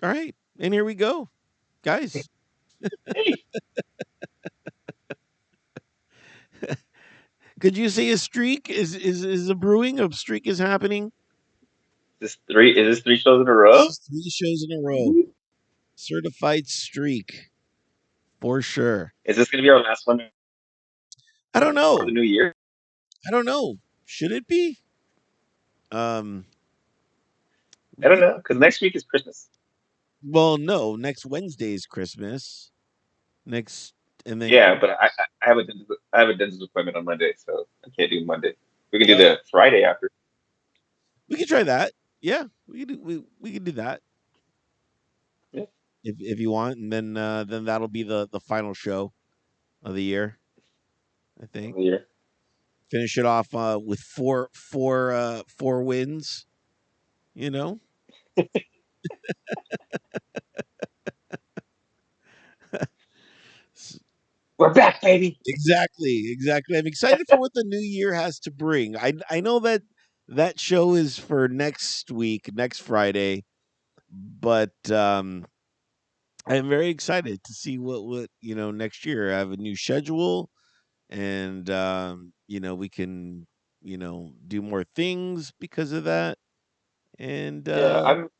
All right, and here we go, guys. Hey, Could you say a streak is a brewing? A streak is happening. is this three shows in a This row? is 3 shows in a row. Certified streak for sure. Is this gonna be our last one I don't for the know. new year? I don't know. Should it be? Um, I don't we, know, because next week is Christmas. well, no. Next Wednesday is Christmas. Next, and then Yeah, but I have a dentist appointment on Monday, so I can't do Monday. We can do oh, the Friday after. we could try that. Yeah, we could do that Yeah, if you want, and then that'll be the final show of the year. I of think the year. finish it off with four wins. You know, S- We're back, baby. exactly. I'm excited for what the new year has to bring. I know that that show is for next week, next Friday, but I'm very excited to see what next year. I have a new schedule, and we can do more things because of that. And Yeah, I'm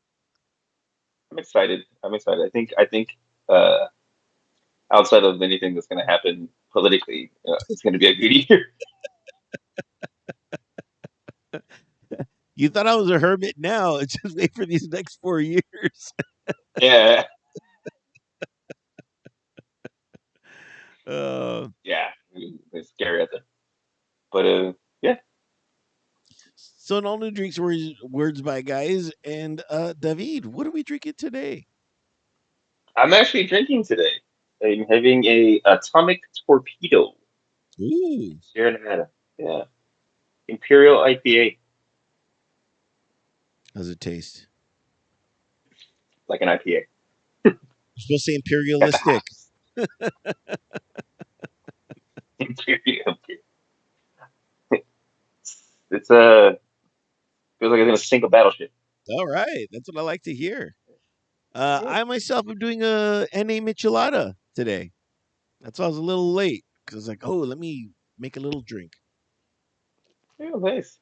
excited. I'm excited. I think uh, outside of anything that's gonna happen politically, it's gonna be a good year. you thought I was a hermit. Now just wait for these next 4 years. Yeah, uh, yeah, it's scary out there. But yeah, so in all new drinks words by guys and David, what are we drinking today? I'm actually drinking today. I'm having a atomic torpedo, Ooh, Sierra Nevada. Yeah, Imperial IPA, how's it taste? like an IPA You're supposed to say at the imperialistic. house. Imperial. It's feels like it's gonna sink a battleship. All right, that's what I like to hear. Yeah, I myself am doing a NA Michelada today. That's why I was a little late because I was like, oh, let me make a little drink. yeah, nice.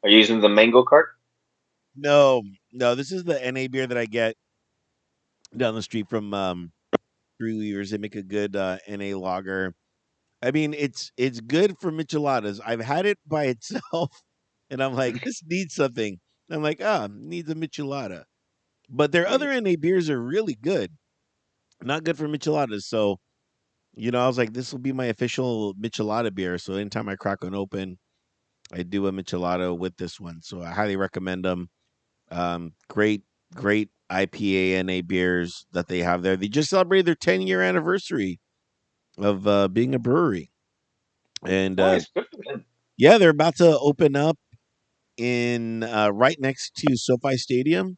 Are you using the mango cart? No, no, this is the NA beer that I get down the street from Three Weavers. They make a good NA lager. I mean, it's good for micheladas. I've had it by itself, and I'm like, this needs something. I'm like, needs a michelada. But their other NA beers are really good. Not good for micheladas. So, I was like, this will be my official michelada beer. So anytime I crack one open, I do a michelada with this one. So I highly recommend them. Great, great IPA NA beers that they have there. They just celebrated their 10-year anniversary of being a brewery. And Nice, good for them. yeah, they're about to open up in right next to SoFi Stadium.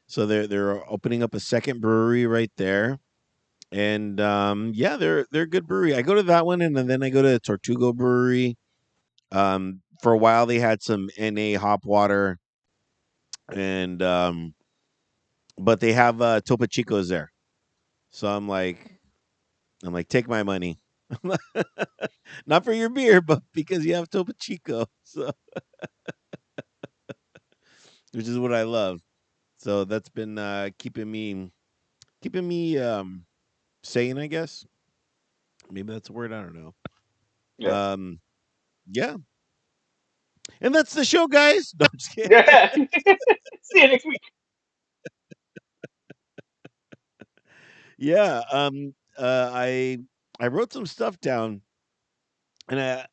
So they're opening up a second brewery right there. And yeah, they're a good brewery. I go to that one, and then I go to Tortugo Brewery. For a while, they had some NA hop water, and but they have Topo Chicos there. So I'm like, take my money, not for your beer, but because you have Topo Chico, so which is what I love. So that's been keeping me sane, I guess. Maybe that's a word. I don't know. Yeah. Um, yeah, and that's the show, guys. No, I'm just kidding. Yeah. See you next week. Yeah. I wrote some stuff down, and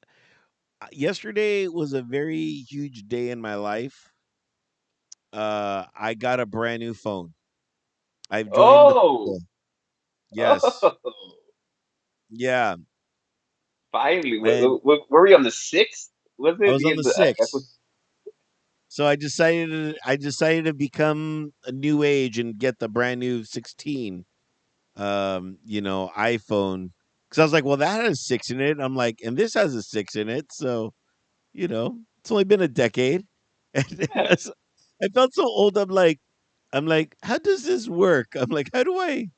yesterday was a very huge day in my life. I got a brand new phone. I've joined the Oh, people. Yes. oh, Yeah. finally. And Were we on the sixth? Was I it was on the because six. So I decided to become a new age and get the brand new 16 iPhone, cuz I was like, well, that has 6 in it. I'm like, and this has a 6 in it. So, it's only been a decade. And yeah. I felt so old. I'm like, I'm like, how does this work? I'm like, how do I?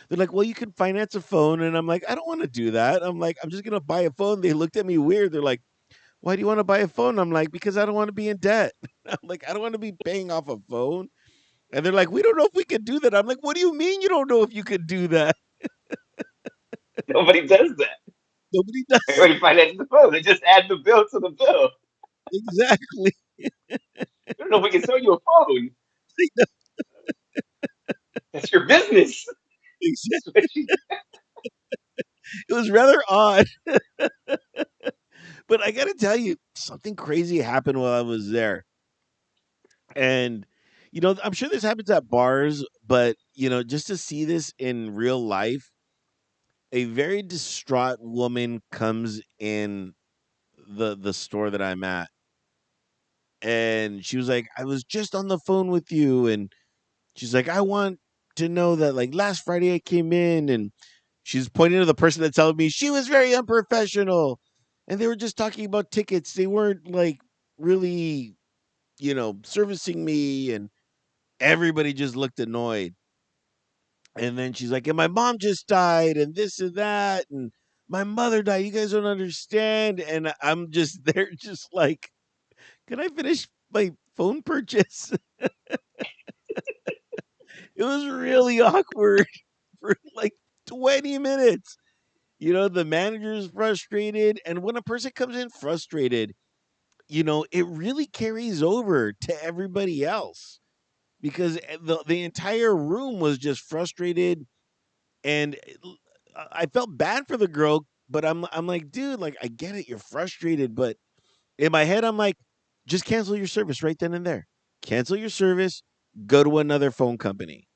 They're like, well, you can finance a phone, and I'm like, I don't want to do that. I'm like, I'm just gonna buy a phone. They looked at me weird. They're like, why do you want to buy a phone? I'm like, because I don't want to be in debt. I'm like, I don't want to be paying off a phone. And they're like, we don't know if we could do that. I'm like, what do you mean you don't know if you could do that? Nobody does that. Nobody does Everybody finances the phone. They just add the bill to the bill. exactly. I don't know if we can sell you a phone. That's your business. That's Exactly. what you. It was rather odd, but I got to tell you, something crazy happened while I was there. And, I'm sure this happens at bars, but, just to see this in real life, a very distraught woman comes in the store that I'm at, and she was like, "I was just on the phone with you," and she's like, "I want to know that like last Friday I came in," and she's pointing to the person that's telling me she was very unprofessional, and they were just talking about tickets. They weren't like really, servicing me, and everybody just looked annoyed. And then she's like, "And my mom just died, and this and that, and my mother died. You guys don't understand." And I'm just there, just like, can I finish my phone purchase? It was really awkward for like 20 minutes. The manager's frustrated. And when a person comes in frustrated, it really carries over to everybody else because the entire room was just frustrated. And I felt bad for the girl, but I'm like, dude, like I get it, you're frustrated, but in my head I'm like, just cancel your service right then and there. Cancel your service, go to another phone company.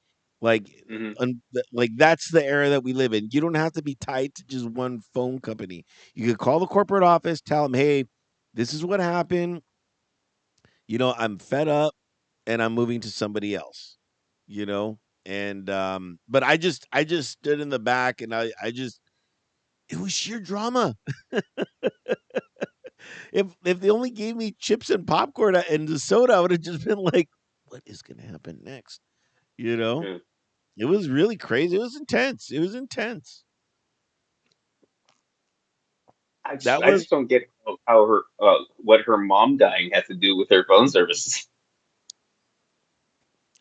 Like Mm-hmm. like that's the era that we live in. You don't have to be tied to just one phone company. You could call the corporate office, tell them, "Hey, this is what happened. I'm fed up and I'm moving to somebody else." You know? And but I just stood in the back and I just it was sheer drama. If they only gave me chips and popcorn and the soda, I would have just been like, "What is going to happen next?" You know, Yeah. it was really crazy. It was intense. It was intense. That I was just don't get how her what her mom dying has to do with her phone services.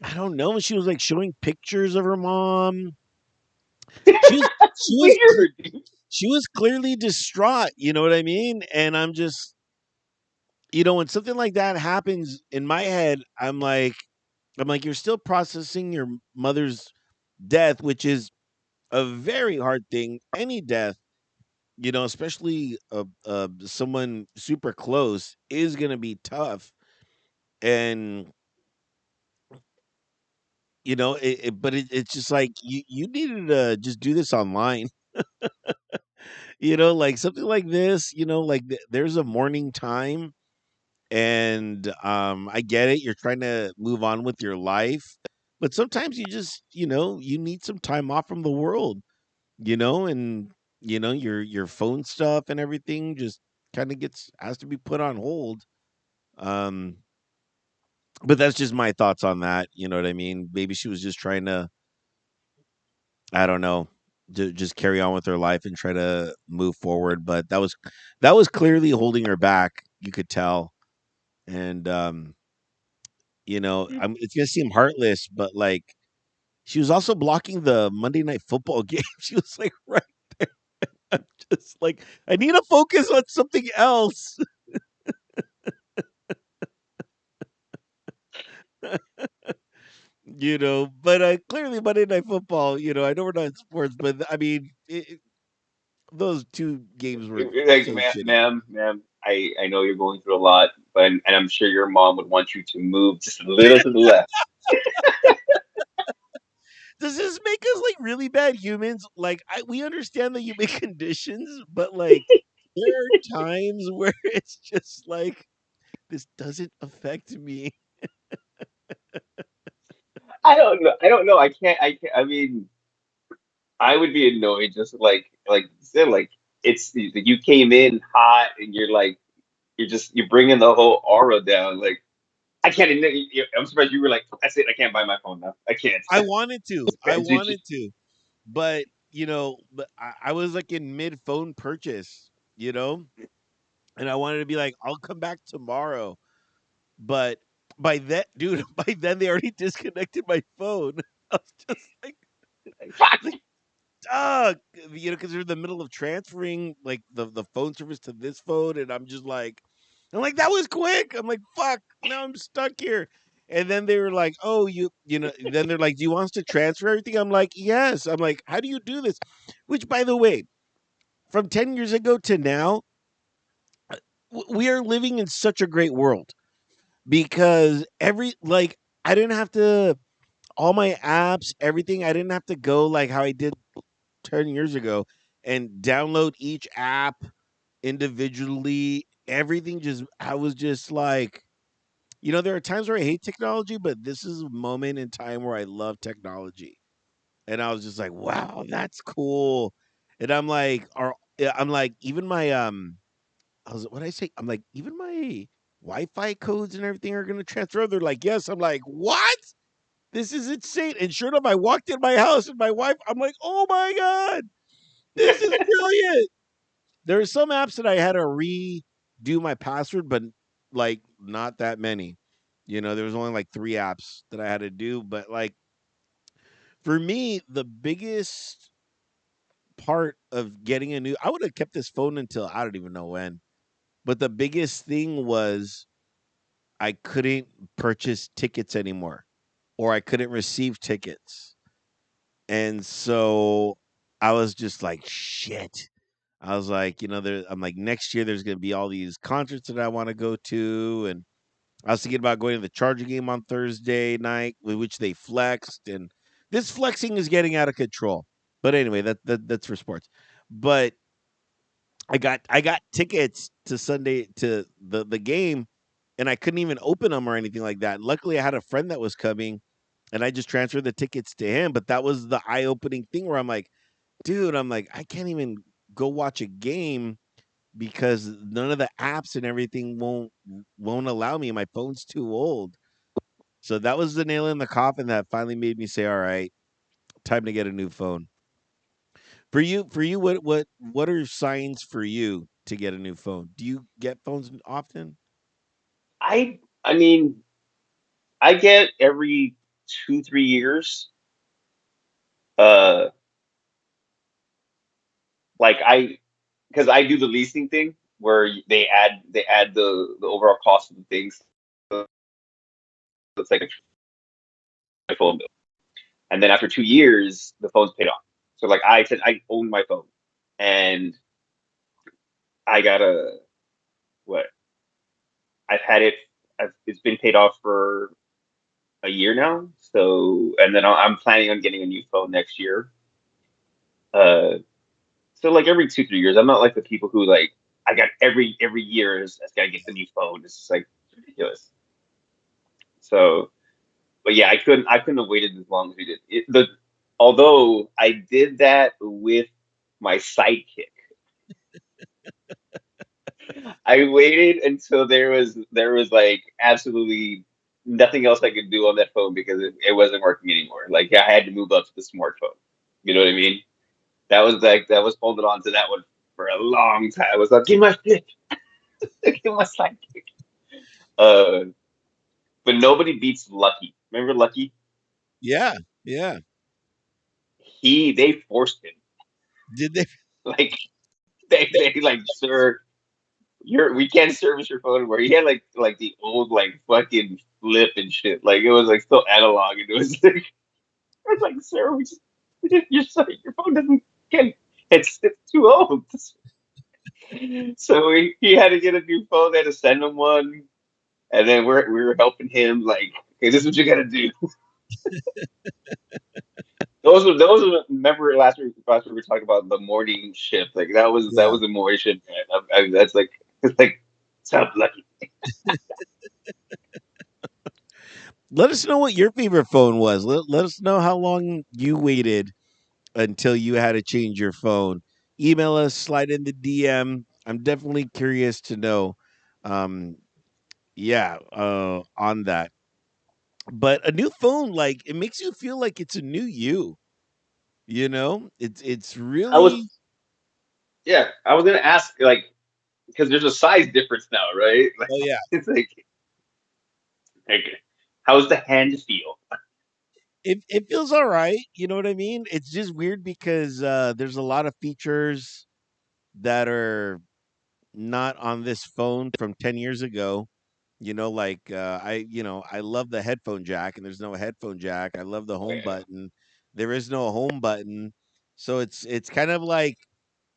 I don't know. She was like showing pictures of her mom. She was That's she was cl- weird, dude. she was clearly distraught. You know what I mean? And I'm just when something like that happens in my head, I'm like, you're still processing your mother's death, which is a very hard thing. Any death, especially someone super close, is gonna be tough. And but it's just like you needed to just do this online. Like something like this. Like there's a morning time, and I get it. You're trying to move on with your life, but sometimes you just you need some time off from the world. And your phone stuff and everything just kind of gets has to be put on hold. Um, but that's just my thoughts on that. You know what I mean? Maybe she was just trying to, I don't know, just carry on with her life and try to move forward. But that was clearly holding her back. You could tell, and it's gonna seem heartless, but like she was also blocking the Monday Night Football game. She was like, right. I'm just like, I need to focus on something else. But clearly Monday Night Football, I know we're not in sports, but I mean, those two games were Like, so shitty. ma'am, I know you're going through a lot, but and I'm sure your mom would want you to move just a little to the left. Does this make us like really bad humans? Like, we understand the human conditions, but like, there are times where it's just like this doesn't affect me. I don't know. I don't know. I can't. I can't. I mean, I would be annoyed just like you said, like it's you came in hot and you're like you're bringing the whole aura down. Like I can't. I'm surprised you were like, I said I can't buy my phone now. I can't. I wanted to. I And wanted to. But, but I was like in mid phone purchase, you know? And I wanted to be like, I'll come back tomorrow. But by that dude, by then they already disconnected my phone. I was just fuck. like, because they're in the middle of transferring like the phone service to this phone, and I'm like, that was quick. I'm like, fuck, now I'm stuck here. And then they were like, oh, then they're like, do you want us to transfer everything? I'm like, yes. I'm like, how do you do this? Which, by the way, from 10 years ago to now, we are living in such a great world because I didn't have to all my apps, everything. I didn't have to go like how I did 10 years ago and download each app individually. Everything just, I was just like, there are times where I hate technology, but this is a moment in time where I love technology. And I was just like, wow, that's cool. And I'm like, even my, what did I say? I'm like, even my Wi Fi codes and everything are going to transfer. They're like, yes. I'm like, what? This is insane. And sure enough, I walked in my house and my wife, I'm like, oh my God, this is brilliant. There are some apps that I had to redo my password, but like not that many. There was only like 3 apps that I had to do. But like for me, the biggest part of getting I would have kept this phone until I don't even know when. But the biggest thing was I couldn't purchase tickets anymore or I couldn't receive tickets. And so I was just like, shit. I was like, I'm like, next year there's going to be all these concerts that I want to go to. And I was thinking about going to the Charger game on Thursday night, which they flexed. And this flexing is getting out of control. But anyway, that's for sports. But I got tickets to Sunday to the game, and I couldn't even open them or anything like that. Luckily, I had a friend that was coming, and I just transferred the tickets to him. But that was the eye opening thing where I'm like, dude, I'm like, I can't even go watch a game because none of the apps and everything won't allow me. My phone's too old. So that was the nail in the coffin that finally made me say, all right, time to get a new phone. For you, what are signs for you to get a new phone? Do you get phones often? I mean, I get every 2, 3 years. Uh, like because I do the leasing thing where they add the overall cost of the things. So it's like a phone bill, and then after 2 years, the phone's paid off. So like I said, I own my phone, and I got a what? I've had it. It's been paid off for a year now. So and then I'm planning on getting a new phone next year. Uh, so like every 2, 3 years, I'm not like the people who like I got every year is gotta get the new phone. It's just like ridiculous. So, but yeah, I couldn't have waited as long as we did. Although I did that with my sidekick. I waited until there was like absolutely nothing else I could do on that phone because it wasn't working anymore. Like I had to move up to the smartphone. You know what I mean? That was holding on to that one for a long time. I was like, give my flip, give my sidekick. Uh, but nobody beats Lucky. Remember Lucky? Yeah, yeah. They forced him. Did they? Like they like, sir, we can't service your phone anymore. He had like the old like fucking flip and shit. Like it was like still analog, and it was like I was like, sir, we just your phone doesn't get it's too old. So he had to get a new phone. They had to send him one, and then we were helping him like, okay, this is what you got to do. Those were remember last week we were talking about the morning shift. Like that was Yeah. the morning shift. Man. That's like it's like sounds lucky. Let us know what your favorite phone was. Let us know how long you waited until you had to change your phone. Email us, slide in the DM. I'm definitely curious to know. Um, yeah, on that. But a new phone, like it makes you feel like it's a new you. You know, it's I was really. yeah, I was gonna ask like because there's a size difference now, right? Like Oh yeah, it's like how's the hand feel? it feels all right. You know what I mean? It's just weird because there's a lot of features that are not on this phone from 10 years ago. You know, like I love the headphone jack, and there's no headphone jack. I love the Oh home yeah. button. There is no home button. So it's kind of like,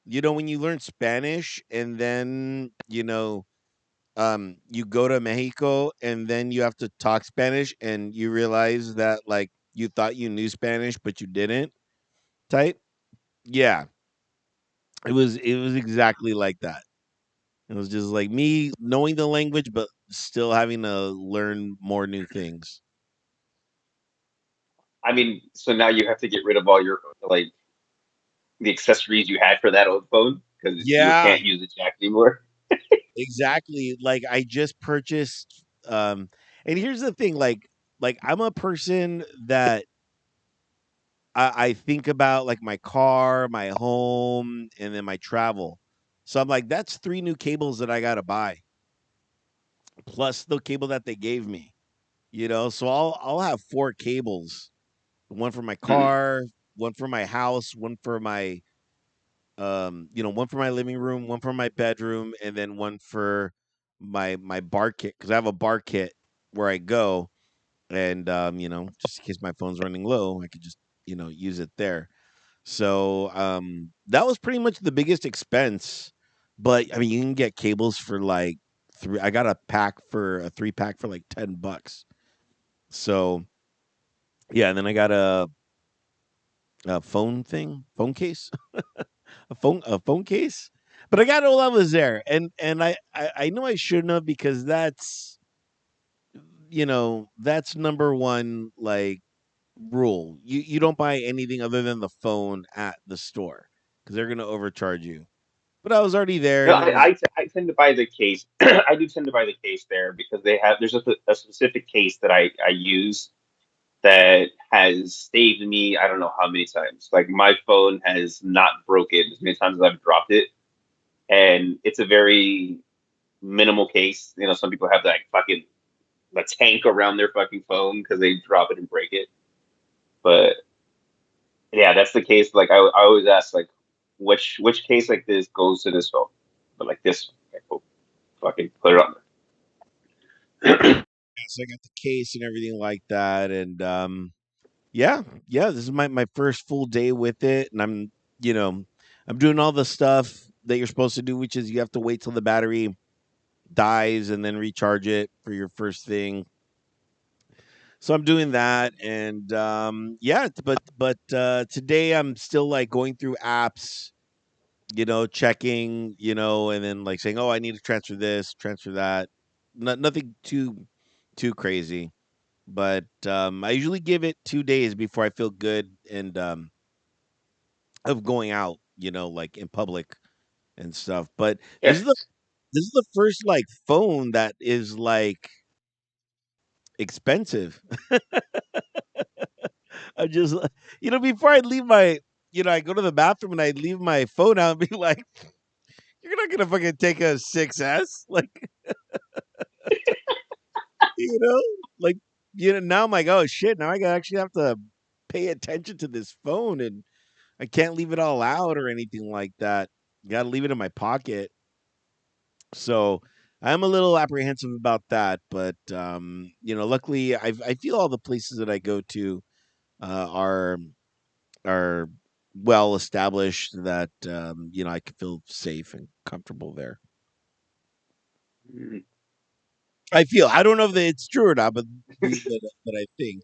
when you learn Spanish and then, you go to Mexico and then you have to talk Spanish and you realize that like you thought you knew Spanish but you didn't type. Yeah. It was exactly like that. It was just like me knowing the language but still having to learn more new things. I mean, so now you have to get rid of all your like the accessories you had for that old phone because you Yeah, can't use the jack anymore. exactly. Like I just purchased and here's the thing, like I'm a person that I think about like my car, my home, and then my travel. So I'm like, that's three new cables that I gotta buy, plus the cable that they gave me. So I'll have four cables: one for my Mhm. car, one for my house, one for my one for my living room, one for my bedroom, and then one for my bar kit because I have a bar kit where I go, and just in case my phone's running low, I could just use it there. So that was pretty much the biggest expense. But I mean, you can get cables for like three. I got a 3 pack for like $10. So yeah, and then I got a phone case, a phone case. But I got it while I was there, and I know I shouldn't have because that's number one like rule. You don't buy anything other than the phone at the store because they're gonna overcharge you. But I was already there, No, and it was I tend to buy the case. I do tend to buy the case there because there's a specific case that I use that has saved me I don't know how many times. Like my phone has not broken as many times as I've dropped it, and it's a very minimal case. You know, some people have like fucking a tank around their fucking phone because they drop it and break it. But yeah, that's the case. Like I always ask like which case like this goes to this phone, but like this, like, oh, fucking put it on there. yeah, so I got the case and everything like that, and yeah, yeah. This is my first full day with it, and you know I'm doing all the stuff that you're supposed to do, which is you have to wait till the battery dies and then recharge it for your first thing. So I'm doing that, and yeah, but today I'm still like going through apps, checking, and then like saying, oh, I need to transfer this, transfer that. Nothing too crazy, but I usually give it 2 days before I feel good and of going out, like in public and stuff. But Yeah, this is the first like phone that is like expensive. I just, before I leave I go to the bathroom and I leave my phone out and be like, you're not gonna fucking take a 6S, like, you know, like, now I'm like, oh shit, now I gotta actually have to pay attention to this phone, and I can't leave it all out or anything like that. Gotta leave it in my pocket. So I'm a little apprehensive about that, but luckily I feel all the places that I go to are well established that I can feel safe and comfortable there. I don't know if it's true or not, but I think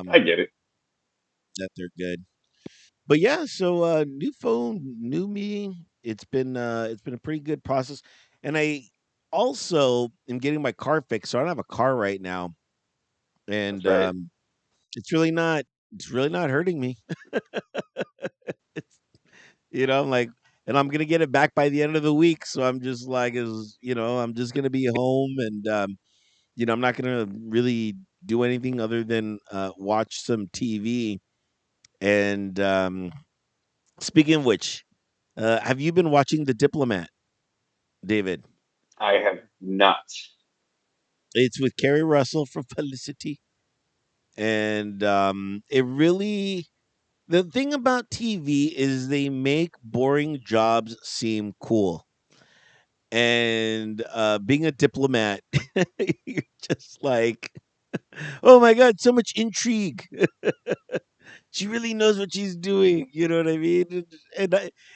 I um, get it. that they're good. But yeah, so new phone, new me. It's been a pretty good process, and I also am getting my car fixed. So I don't have a car right now, That's and right. it's really not hurting me. It's, I'm like, and I'm gonna get it back by the end of the week. So I'm just like, I'm just gonna be home, and I'm not gonna really do anything other than watch some TV. And speaking of which, have you been watching The Diplomat, David? I have not. It's with Carrie Russell from Felicity, and it really the thing about TV is they make boring jobs seem cool. And being a diplomat, you're just like, oh my god, so much intrigue. She really knows what she's doing. You know what I mean?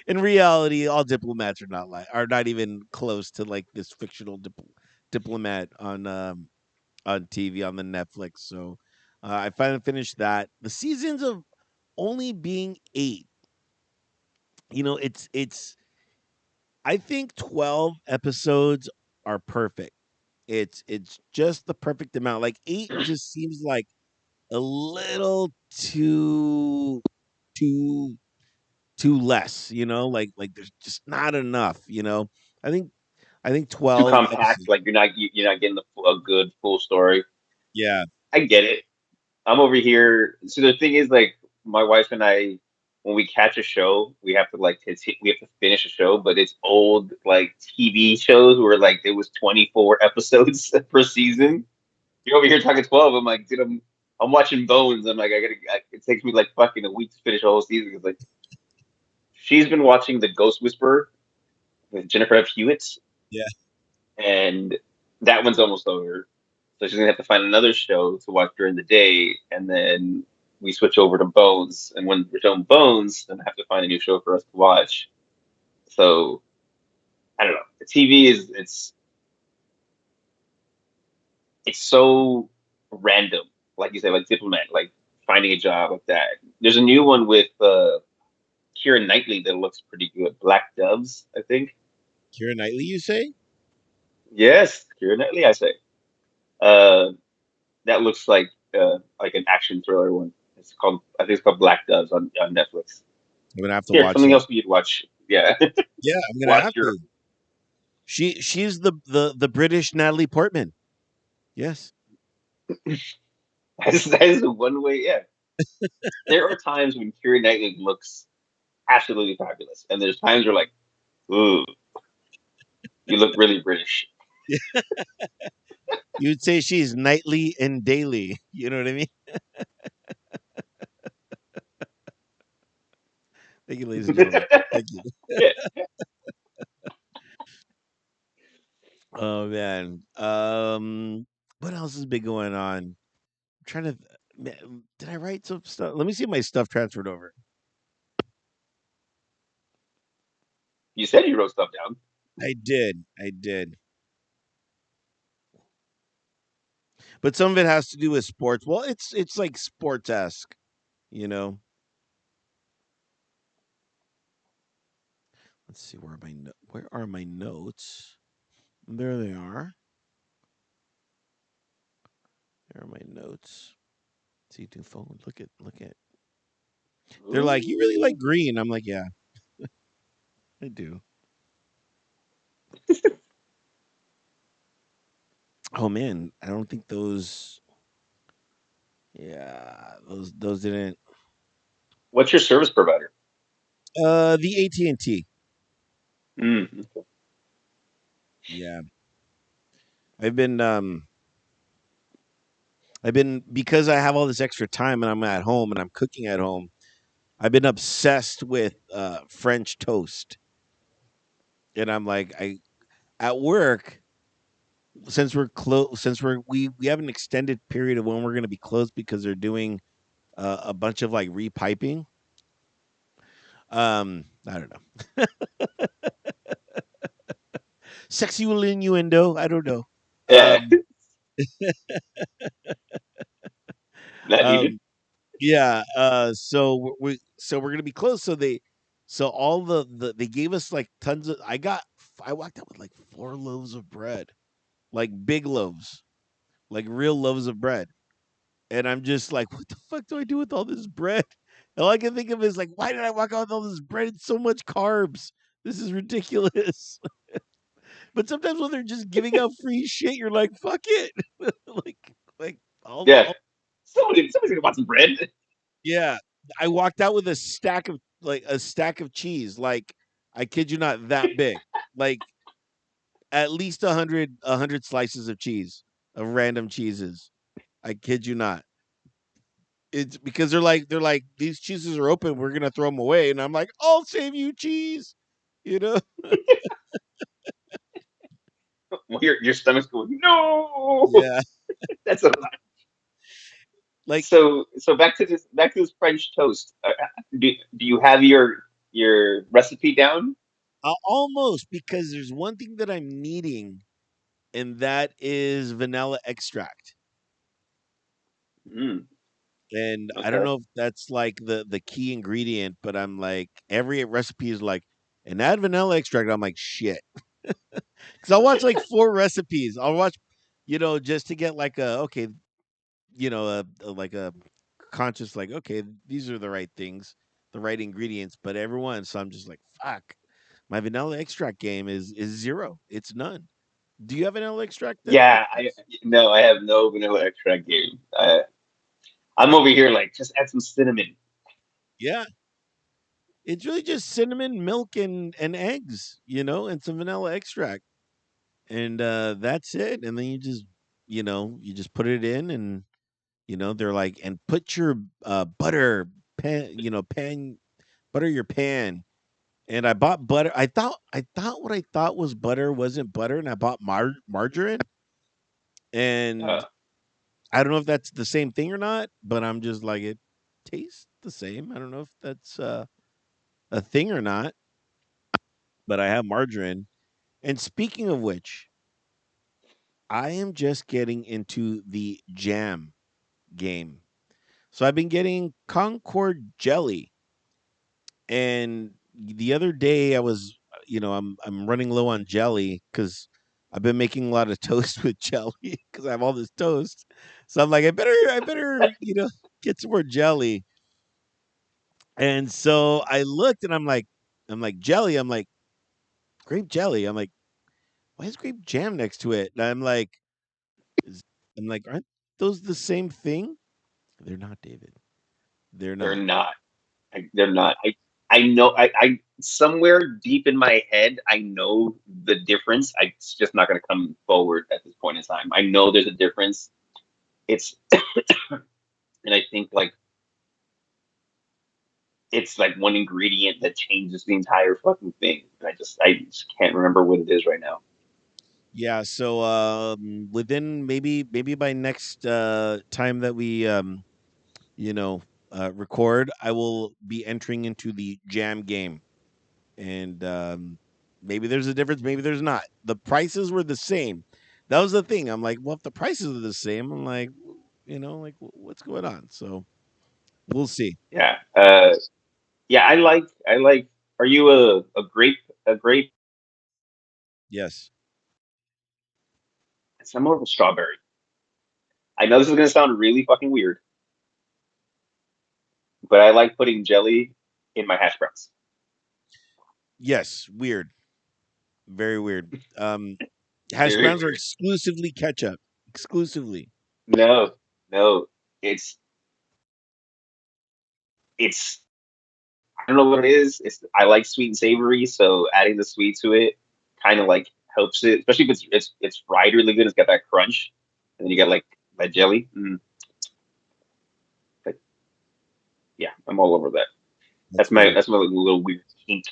In reality, all diplomats are not even close to like this fictional diplomat on TV on the Netflix. So I finally finished that. The seasons of only being 8. It's I think 12 episodes are perfect. It's just the perfect amount. Like 8 just seems like a little too too less, like there's just not enough, I think I think Too 12 compact. episodes. Like you're not getting a good full story. Yeah. I get it. I'm over here. So the thing is, like, my wife and I, when we catch a show, we have to we have to finish a show, but it's old like TV shows where like it was 24 episodes per season. You're over here talking 12. I'm like, dude, I'm watching Bones. I'm like, it takes me like fucking a week to finish a whole season. It's like she's been watching The Ghost Whisperer with Jennifer F. Hewitt, Yeah. and that one's almost over. So she's gonna have to find another show to watch during the day, and then we switch over to Bones. And when we're done Bones, then I have to find a new show for us to watch. So I don't know. The TV is it's so random, like you said, like Diplomat, like finding a job like that. There's a new one with Keira Knightley that looks pretty good. Black Doves, I think. Keira Knightley, you say? Yes, Keira Knightley, I say. Uh, that looks like an action thriller one. I think it's called Black Doves on Netflix. I'm gonna have to Here, watch something that. else we could watch. Yeah, Yeah, I'm gonna watch have your. to. She's the British Natalie Portman. Yes. That is one way. Yeah, there are times when Keira Knightley looks absolutely fabulous, and there's times where like, ooh, you look really British. You'd say she's nightly and daily. You know what I mean? Thank you, ladies and gentlemen. Thank you. Yeah, Oh man. What else has been going on? I'm trying to did I write some stuff? Let me see if my stuff transferred over. you said you wrote stuff down. I did. I did. But some of it has to do with sports. Well, it's like sports-esque, you know. Let's see where are my notes? There they are. There are my notes. See new phone. Look at. They're like, "You really like Ooh. green?" I'm like, "Yeah, I do." Oh man, I don't think those. Yeah, those didn't. What's your service provider? The AT&T. Mm. Yeah, I've been because I have all this extra time and I'm at home and I'm cooking at home. I've been obsessed with French toast, and I'm like, I at work since we're close since we have an extended period of when we're going to be closed because they're doing a bunch of like repiping. I don't know. Sexual innuendo. I don't know. Yeah, Um, not needed. um, yeah. So we're gonna be close. So all they gave us like tons of. I walked out with like 4 loaves of bread, like big loaves, like real loaves of bread, and I'm just like, what the fuck do I do with all this bread? All I can think of is like, why did I walk out with all this bread? It's so much carbs. This is ridiculous. But sometimes when they're just giving out free shit, you're like, fuck it. like like Yeah. I'll Somebody's gonna want some bread. yeah. I walked out with a stack of a stack of cheese, like I kid you not, that big. Like at least a hundred slices of cheese, of random cheeses. I kid you not. It's because they're like these cheeses are open. We're gonna throw them away, and I'm like, I'll save you cheese. You know? Well, your stomach's going, no. Yeah. That's a lot. Like So back to this French toast. Do you have your recipe down? almost because there's one thing that I'm needing, and that is vanilla extract. Mm, And I don't okay. know if that's like the key ingredient, but I'm like every recipe is like and add vanilla extract. I'm like shit. Because I'll watch like four recipes. I'll watch, just to get like a okay, like a conscious like okay, these are the right things, the right ingredients, but everyone. So I'm just like fuck. My vanilla extract game is zero. It's none. Do you have vanilla extract that Yeah, I works? no, I have no vanilla extract game. I'm over here like just add some cinnamon. Yeah, it's really just cinnamon, milk, and eggs, and some vanilla extract, and that's it. And then you just put it in, and they're like, and put your butter pan, butter your pan. And I bought butter. I thought what I thought was butter wasn't butter, and I bought margarine. And Uh, I don't know if that's the same thing or not, but I'm just like it tastes the same. I don't know if that's a thing or not, but I have margarine. And speaking of which, I am just getting into the jam game. So I've been getting Concord jelly, and the other day I was, I'm running low on jelly because I've been making a lot of toast with jelly because I have all this toast. So I'm like, I better, get some more jelly. And so I looked, and I'm like jelly. I'm like grape jelly. I'm like, why is grape jam next to it? And is, I'm like, aren't those the same thing? They're not, David. They're they're not. not. They're not. I know. I somewhere deep in my head, I know the difference. It's just not going to come forward at this point in time. I know there's a difference. It's and I think like it's like one ingredient that changes the entire fucking thing. I just can't remember what it is right now. Yeah. So within maybe by next time that we you know record, I will be entering into the jam game, and maybe there's a difference, maybe there's not. The prices were the same. That was the thing. I'm like, well, if the prices are the same, I'm like, like what's going on? So we'll see. Yeah. Yeah. I like. Are you a grape? Yes. I'm more of a strawberry. I know this is gonna sound really fucking weird, but I like putting jelly in my hash browns. Yes. Weird. Very weird. Hash Very browns are weird. exclusively ketchup. Exclusively. No, no. It's I don't know what it is. I like sweet and savory, so adding the sweet to it kind of like helps it, especially if it's fried really good. It's got that crunch, and then you got like that jelly. But yeah, I'm all over that. That's That's my funny. that's my little weird kink.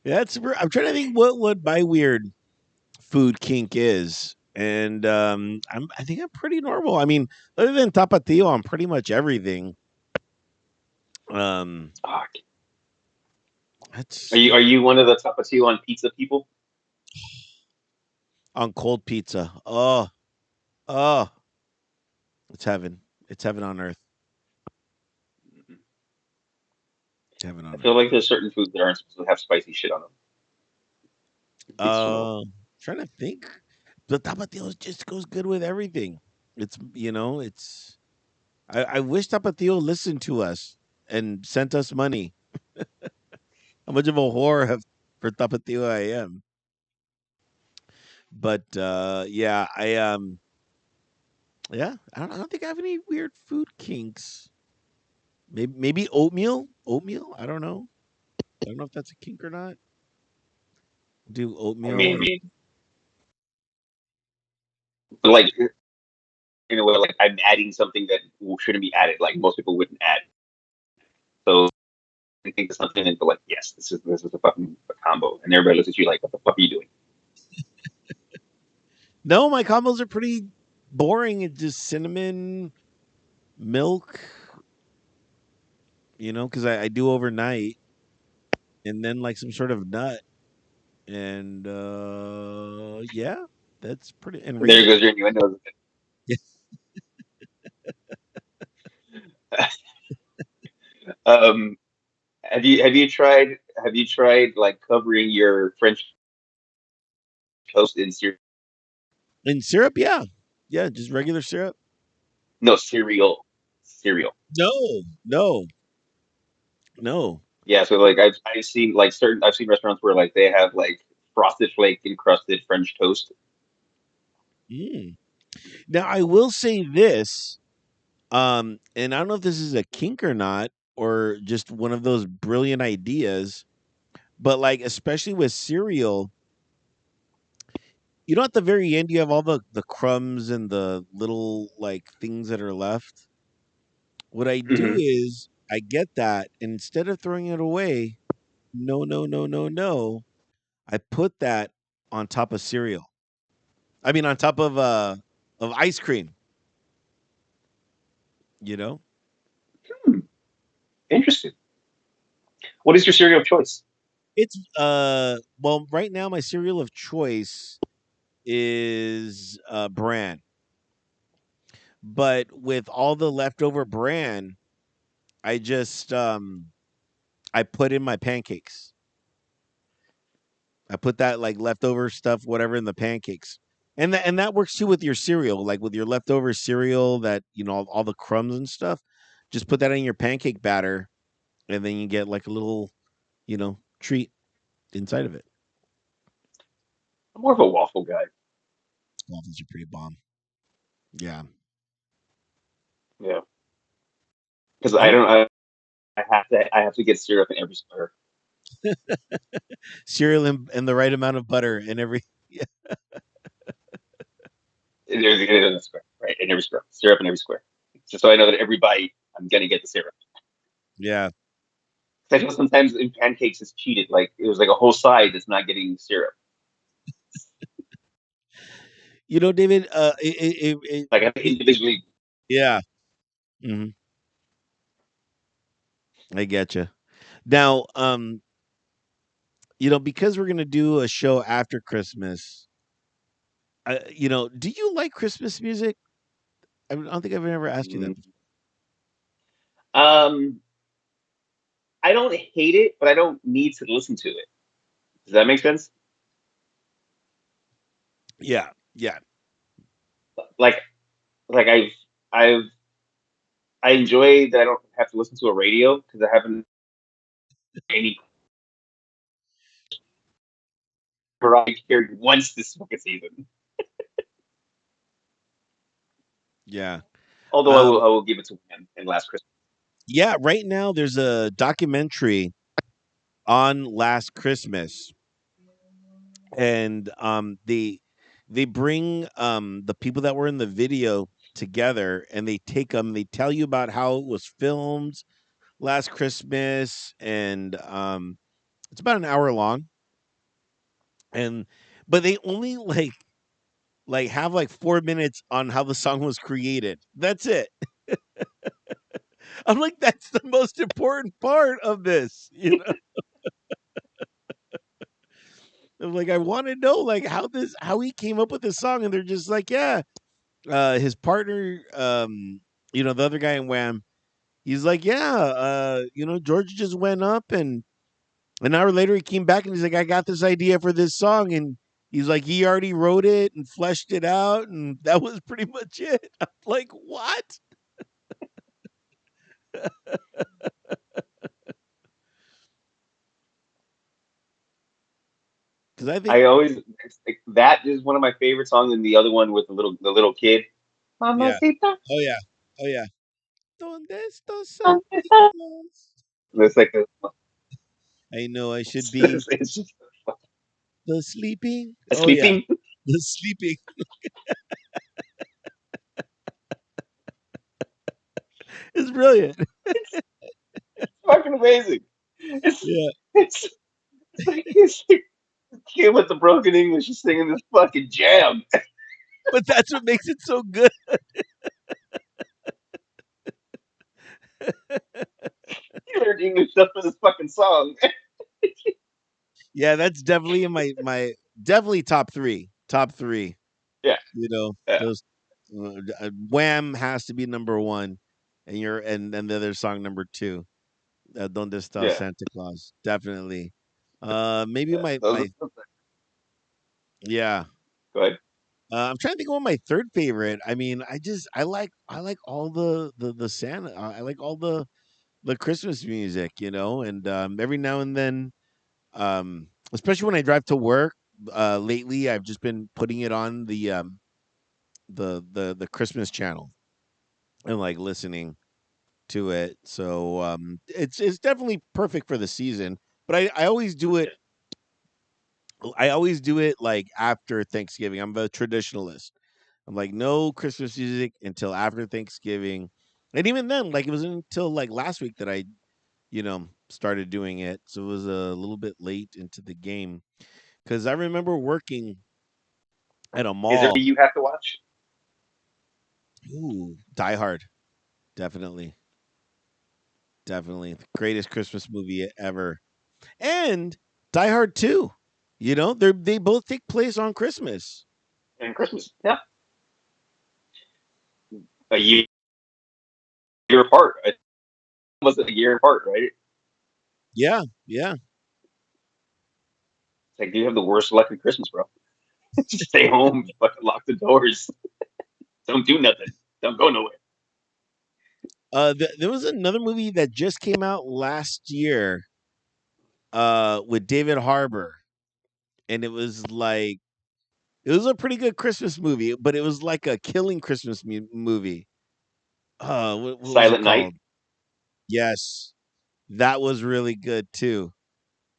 I'm trying to think what my weird food kink is. And I think I'm pretty normal. I mean, other than tapatio on pretty much everything. Um Ah, are that's you are you one of the tapatio on pizza people? on cold pizza. Oh, it's heaven. It's heaven on earth. Heaven I on feel earth. like there's certain foods that aren't supposed to have spicy shit on them. Pizza, Trying to think. The tapatio just goes good with everything. It's I wish tapatio listened to us. and sent us money. How much of a whore have for Tapatio I am. But yeah, I don't think I have any weird food kinks. Maybe oatmeal. Oatmeal. I don't know. I don't know if that's a kink or not. Do I oatmeal or mean, but like in a way, like I'm adding something that shouldn't be added. Like most people wouldn't add. So I think it's something and go like, yes, this is a fucking a combo, and everybody looks at you like, what the fuck are you doing? no. My combos are pretty boring. It's just cinnamon, milk. Because I do overnight, and then like some sort of nut, and yeah, that's pretty and And there raisin. goes your innuendo. um, have you tried like covering your French toast in cereal? And syrup, yeah, yeah, just regular syrup. No, cereal. No, no, no. Yeah, so like I've seen like I've seen restaurants where like they have like frosted flake encrusted French toast. Mm. Now I will say this, and I don't know if this is a kink or not, or just one of those brilliant ideas, but like especially with cereal, at the very end you have all the crumbs and the little like things that are left. What I do Hmm. is I get that, and instead of throwing it away, no, no, no, no, no, I put that on top of cereal. I mean, on top of ice cream. You know, Hmm, interesting. What is your cereal of choice? it's well, right now my cereal of choice is bran, but with all the leftover bran, I just I put in my pancakes. I put that like leftover stuff, whatever, in the pancakes. And that works too with your cereal, like with your leftover cereal that all the crumbs and stuff. Just put that in your pancake batter, and then you get like a little treat inside of it. I'm more of a waffle guy. Waffles are pretty bomb. Yeah. Yeah, because I I don't don't. I have to get syrup in every square. cereal and the right amount of butter in every. Yeah. There's in every square, right? In every square, syrup in every square. Just so I know that every bite I'm gonna get the syrup. Yeah. 'Cause I feel sometimes in pancakes it's cheated. Like it was like a whole side that's not getting syrup. David, Like I have to individually. yeah. Hmm. I get you. Now, because we're going to do a show after Christmas, do you like Christmas music? I don't think I've ever asked you that mm, before. Um, I don't hate it, but I don't need to listen to it. Does that make sense? Yeah. Yeah. Like, I've, I enjoy that I don't have to listen to a radio because I haven't any Mariah Carey once this fucking season. Yeah. Although I will, Um, I will give it to him in Last Christmas. yeah. Right now, there's a documentary on Last Christmas, and they bring the people that were in the video together, and they tell you about how it was filmed last Christmas, and it's about an hour long, and but they only like have like 4 minutes on how the song was created. That's it. I'm like, that's the most important part of this. I'm like, I want to know like how he came up with this song, and they're just like, yeah, his partner, the other guy in Wham, he's like, yeah, George just went up, and an hour later he came back and he's like, I got this idea for this song, and he's like, he already wrote it and fleshed it out, and that was pretty much it. I'm like, what? because I think I always that is one of my favorite songs, and the other one with the little kid. yeah. Mamacita. Oh yeah. Oh yeah. Donde está Santa Claus? It's like I know I should be it's just the sleeping. a Oh yeah, sleeping. the sleeping. It's brilliant. It's fucking amazing. It's Yeah, it's it's like a kid with the broken English is singing this fucking jam. but that's what makes it so good. He learned English just for this fucking song. Yeah, that's definitely in my definitely top three. Top three. Yeah, You know yeah, those. Wham has to be number one, and and the other song number two. Donde está yeah, Santa Claus? Definitely. Maybe yeah. my yeah. Go ahead. I'm trying to think of what my third favorite. I mean, I like all the Santa. I like all the Christmas music, you know, and every now and then, especially when I drive to work. Lately, I've just been putting it on the Christmas channel and like listening to it. So it's definitely perfect for the season. But I always do it. Yeah. I always do it like after Thanksgiving. I'm a traditionalist. I'm like, no Christmas music until after Thanksgiving. And even then, like it was until like last week that I, started doing it. So it was a little bit late into the game. Cause I remember working at a Is there mall. you have to watch? Ooh, Die Hard. Definitely. Definitely. The greatest Christmas movie ever. And Die Hard 2. They both take place on Christmas. And Christmas. Yeah, a year apart. It was a year apart, right? It's Yeah, yeah. like, do you have the worst luck at Christmas, bro? Just stay home, fucking lock the doors, don't do nothing, don't go nowhere. There was another movie that just came out last year with David Harbour, and it was a pretty good Christmas movie, but it was like a killing Christmas movie. What was it Silent Night. called? Yes, that was really good too.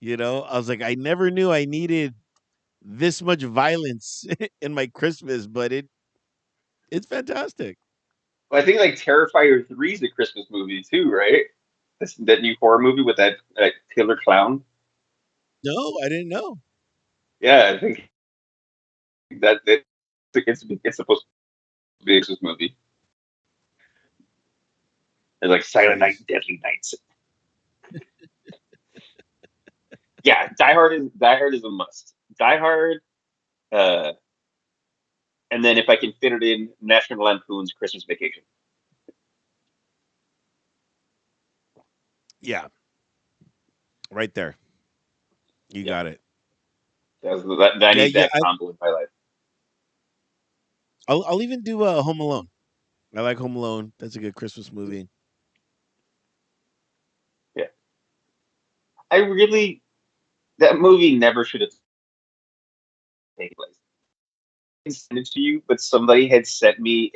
I was like, I never knew I needed this much violence in my Christmas, but it's fantastic. Well, I think like Terrifier 3 is a Christmas movie too, right? That new horror movie with that killer clown. No, I didn't know. Yeah, I think that it's supposed to be a Christmas movie. It's like Silent Night, Jeez. Deadly Nights. Yeah, Die Hard is a must. Die Hard, uh, and then if I can fit it in, National Lampoon's Christmas Vacation. Yeah, right there. You Yep, got it. I Yeah, need yeah. that combo in my life. I'll even do Home Alone. I like Home Alone. That's a good Christmas movie. Yeah, I really that movie never should have taken place. I sent it to you, but somebody had sent me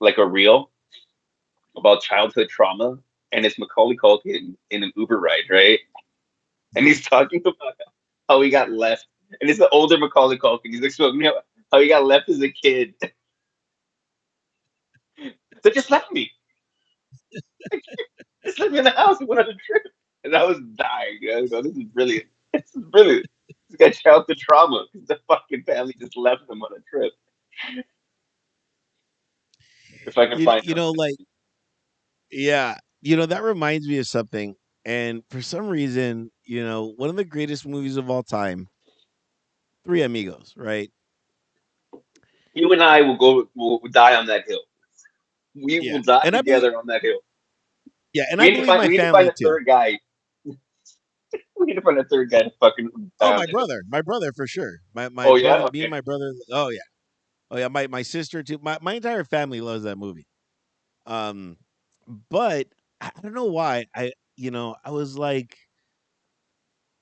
like a reel about childhood trauma, and it's Macaulay Culkin in an Uber ride, right? And he's talking about how he got left, and it's the older Macaulay Culkin. He's explaining how he got left as a kid. They just left me. Just left me in the house and went on a trip, and I was dying. I was this is brilliant. This is brilliant. He's got childhood trauma because the fucking family just left him on a trip. If I can find You know, like yeah, that reminds me of something. And for some reason, one of the greatest movies of all time, Three Amigos, right? you and I will die on that hill. We Yeah, will die and I believe, together on that hill. yeah, and We I need to believe find. my We need to find family a too. third guy. We need to find a third guy to fucking die Oh, on the hill. my brother for sure. My Oh yeah. brother, me and Okay. my brother. Oh yeah, oh yeah. My sister too. My entire family loves that movie. Um, but I don't know why. I was like,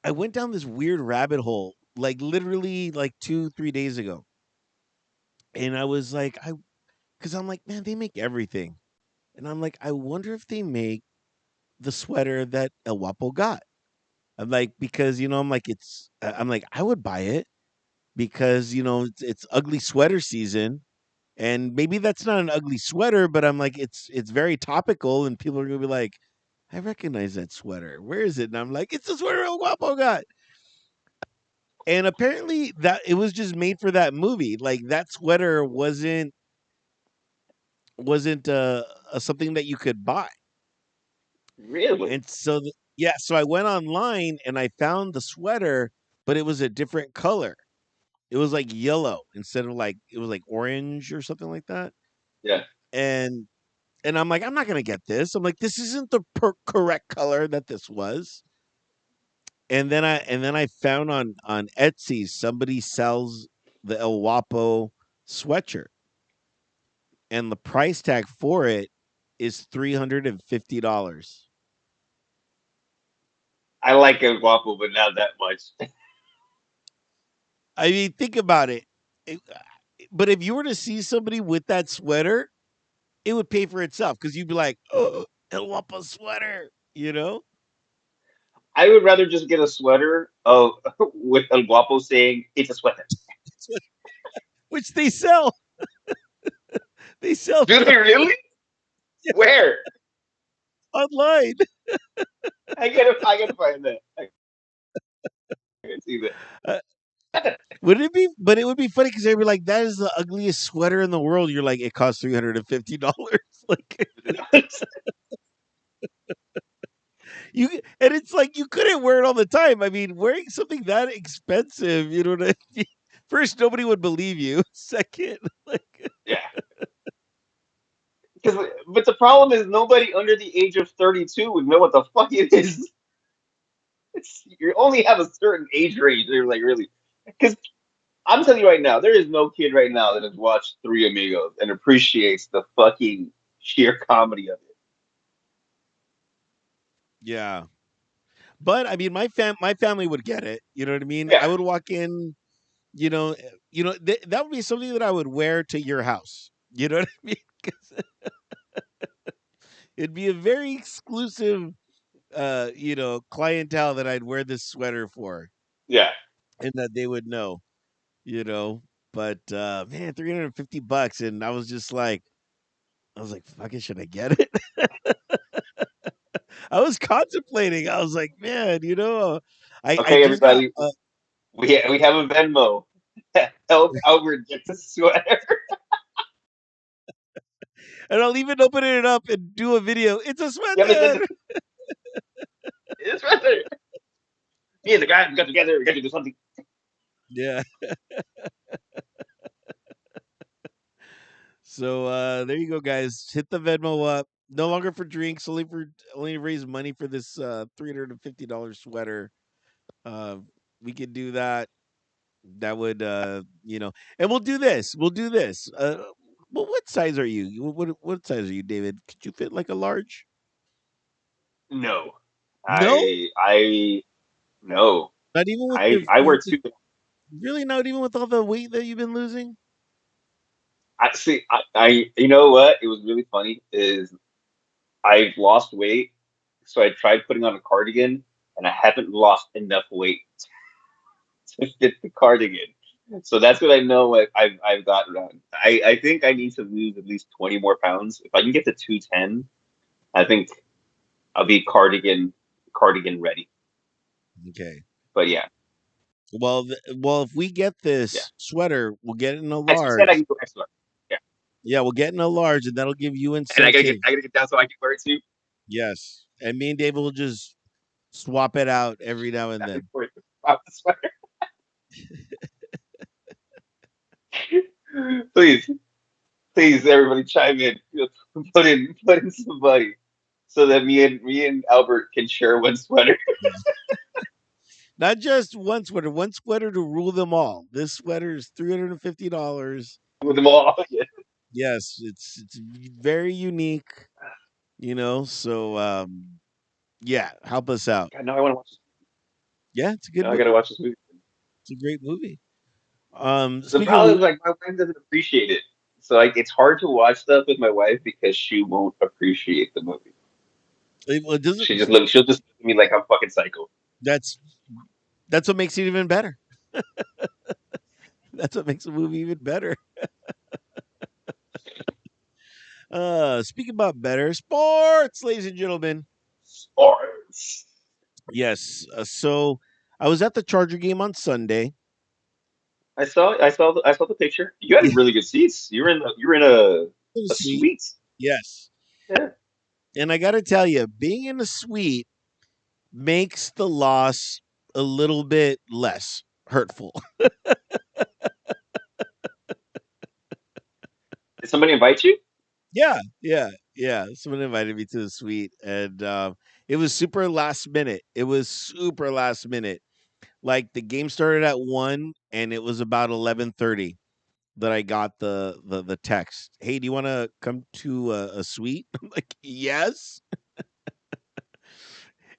I went down this weird rabbit hole like literally like 2 3 days ago, and I was like, because I'm like, man, they make everything, and I'm like, I wonder if they make the sweater that El Guapo got. I'm like, because I'm like, I'm like, I would buy it because it's ugly sweater season, and maybe that's not an ugly sweater, but I'm like, it's very topical, and people are gonna be like, I recognize that sweater. Where is it? And I'm like, it's the sweater El Guapo got. And apparently that it was just made for that movie. Like that sweater wasn't something that you could buy. Really? And so yeah, so I went online and I found the sweater, but it was a different color. It was like yellow instead of like it was like orange or something like that. Yeah. And I'm like, I'm not gonna get this. I'm like, this isn't the correct color that this was. And then I found on Etsy somebody sells the El Wapo sweatshirt, and the price tag for it is $350. I like El Guapo, but not that much. I mean, think about it. But if you were to see somebody with that sweater, it would pay for itself because you'd be like, "Oh, El Wapo sweater," you know, I would rather just get a sweater of with El Guapo saying it's a sweater. which they sell. They sell Do they really? Where? online. I gotta find that. I can see Uh, that. would it be? But it would be funny because they'd be like, "That is the ugliest sweater in the world." You're like, "It costs $350." Like you, and it's like you couldn't wear it all the time. I mean, wearing something that expensive, you know what I mean? First, nobody would believe you. Second, like Yeah. But the problem is nobody under the age of 32 would know what the fuck it is. You only have a certain age range. They're like, really? Because I'm telling you right now, there is no kid right now that has watched Three Amigos and appreciates the fucking sheer comedy of it. yeah. But I mean, my family would get it. You know what I mean? Yeah, I would walk in. That would be something that I would wear to your house. You know what I mean? 'Cause it'd be a very exclusive, clientele that I'd wear this sweater for, yeah. and that they would know. You know, but man, $350, and I was like, fucking, should I get it? I was contemplating. I was like, man, I Okay, just got everybody, we have a Venmo. Help Albert get the sweater. and I'll even open it up and do a video. It's a Yeah, sweater. it's right there. Me and the guy got together. We got to do something. Yeah. So there you go, guys. Hit the Venmo up. No longer for drinks, only to raise money for this $350 sweater. Uh, we could do that. That would and we'll do this. We'll do this. Well, what size are you? What size are you, David? Could you fit like a large? No, No, I no. not even with I wear two. really not even with all the weight that you've been losing. I see. You know what? It was really funny. Is I've lost weight, so I tried putting on a cardigan, and I haven't lost enough weight to fit the cardigan. So that's what I know. I've got around. I think I need to lose at least 20 more pounds. If I can get to 210, I think I'll be cardigan ready. Okay. But yeah, Well, if we get yeah. this sweater, we'll get it in a As you said, I large. can go extra. Yeah, Yeah, we'll get in a large, and that'll give you and incentive. I gotta get down so I can wear it too. Yes, and me and David will just swap it out every now and That'd be then. worth it. Wow, the sweater. Please, please, everybody, chime in. Put in some money so that me and Albert can share one sweater Not just one sweater to rule them all. This sweater is $350. with them all. Yeah. Yes, it's very unique, so yeah, help us out. God, now I want to watch this. Yeah, it's a good Now I gotta movie. watch this movie. It's a great movie. The Speaking of problem is like my wife doesn't appreciate it, so like it's hard to watch stuff with my wife because she won't appreciate the movie. well, it doesn't. She'll just look at me like I'm fucking psycho. That's that's what makes it even better. That's what makes a movie even better. Speaking about better sports, ladies and gentlemen. Sports. Yes. So I was at the Charger game on Sunday. I saw the picture. You had Yeah, really good seats. You were in it was a sweet. suite. Yes. Yeah. And I got to tell you, being in a suite makes the loss a little bit less hurtful. Did somebody invite you? Yeah, yeah, yeah. Someone invited me to the suite, and it was super last minute. It was super last minute. Like the game started at 1, and it was about 11:30 that I got the text. Hey, do you want to come to a suite? I'm like, yes.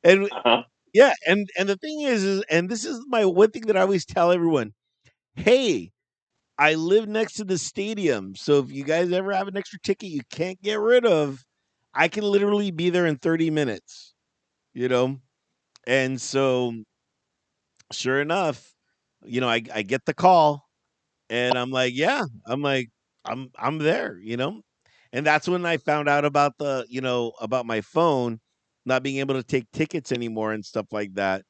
And Uh-huh. yeah, and the thing is, and this is my one thing that I always tell everyone. Hey, I live next to the stadium, so if you guys ever have an extra ticket you can't get rid of, I can literally be there in 30 minutes, you know? And so sure enough, I get the call and I'm like, yeah, I'm like I'm there, you know? And that's when I found out about about my phone not being able to take tickets anymore and stuff like that.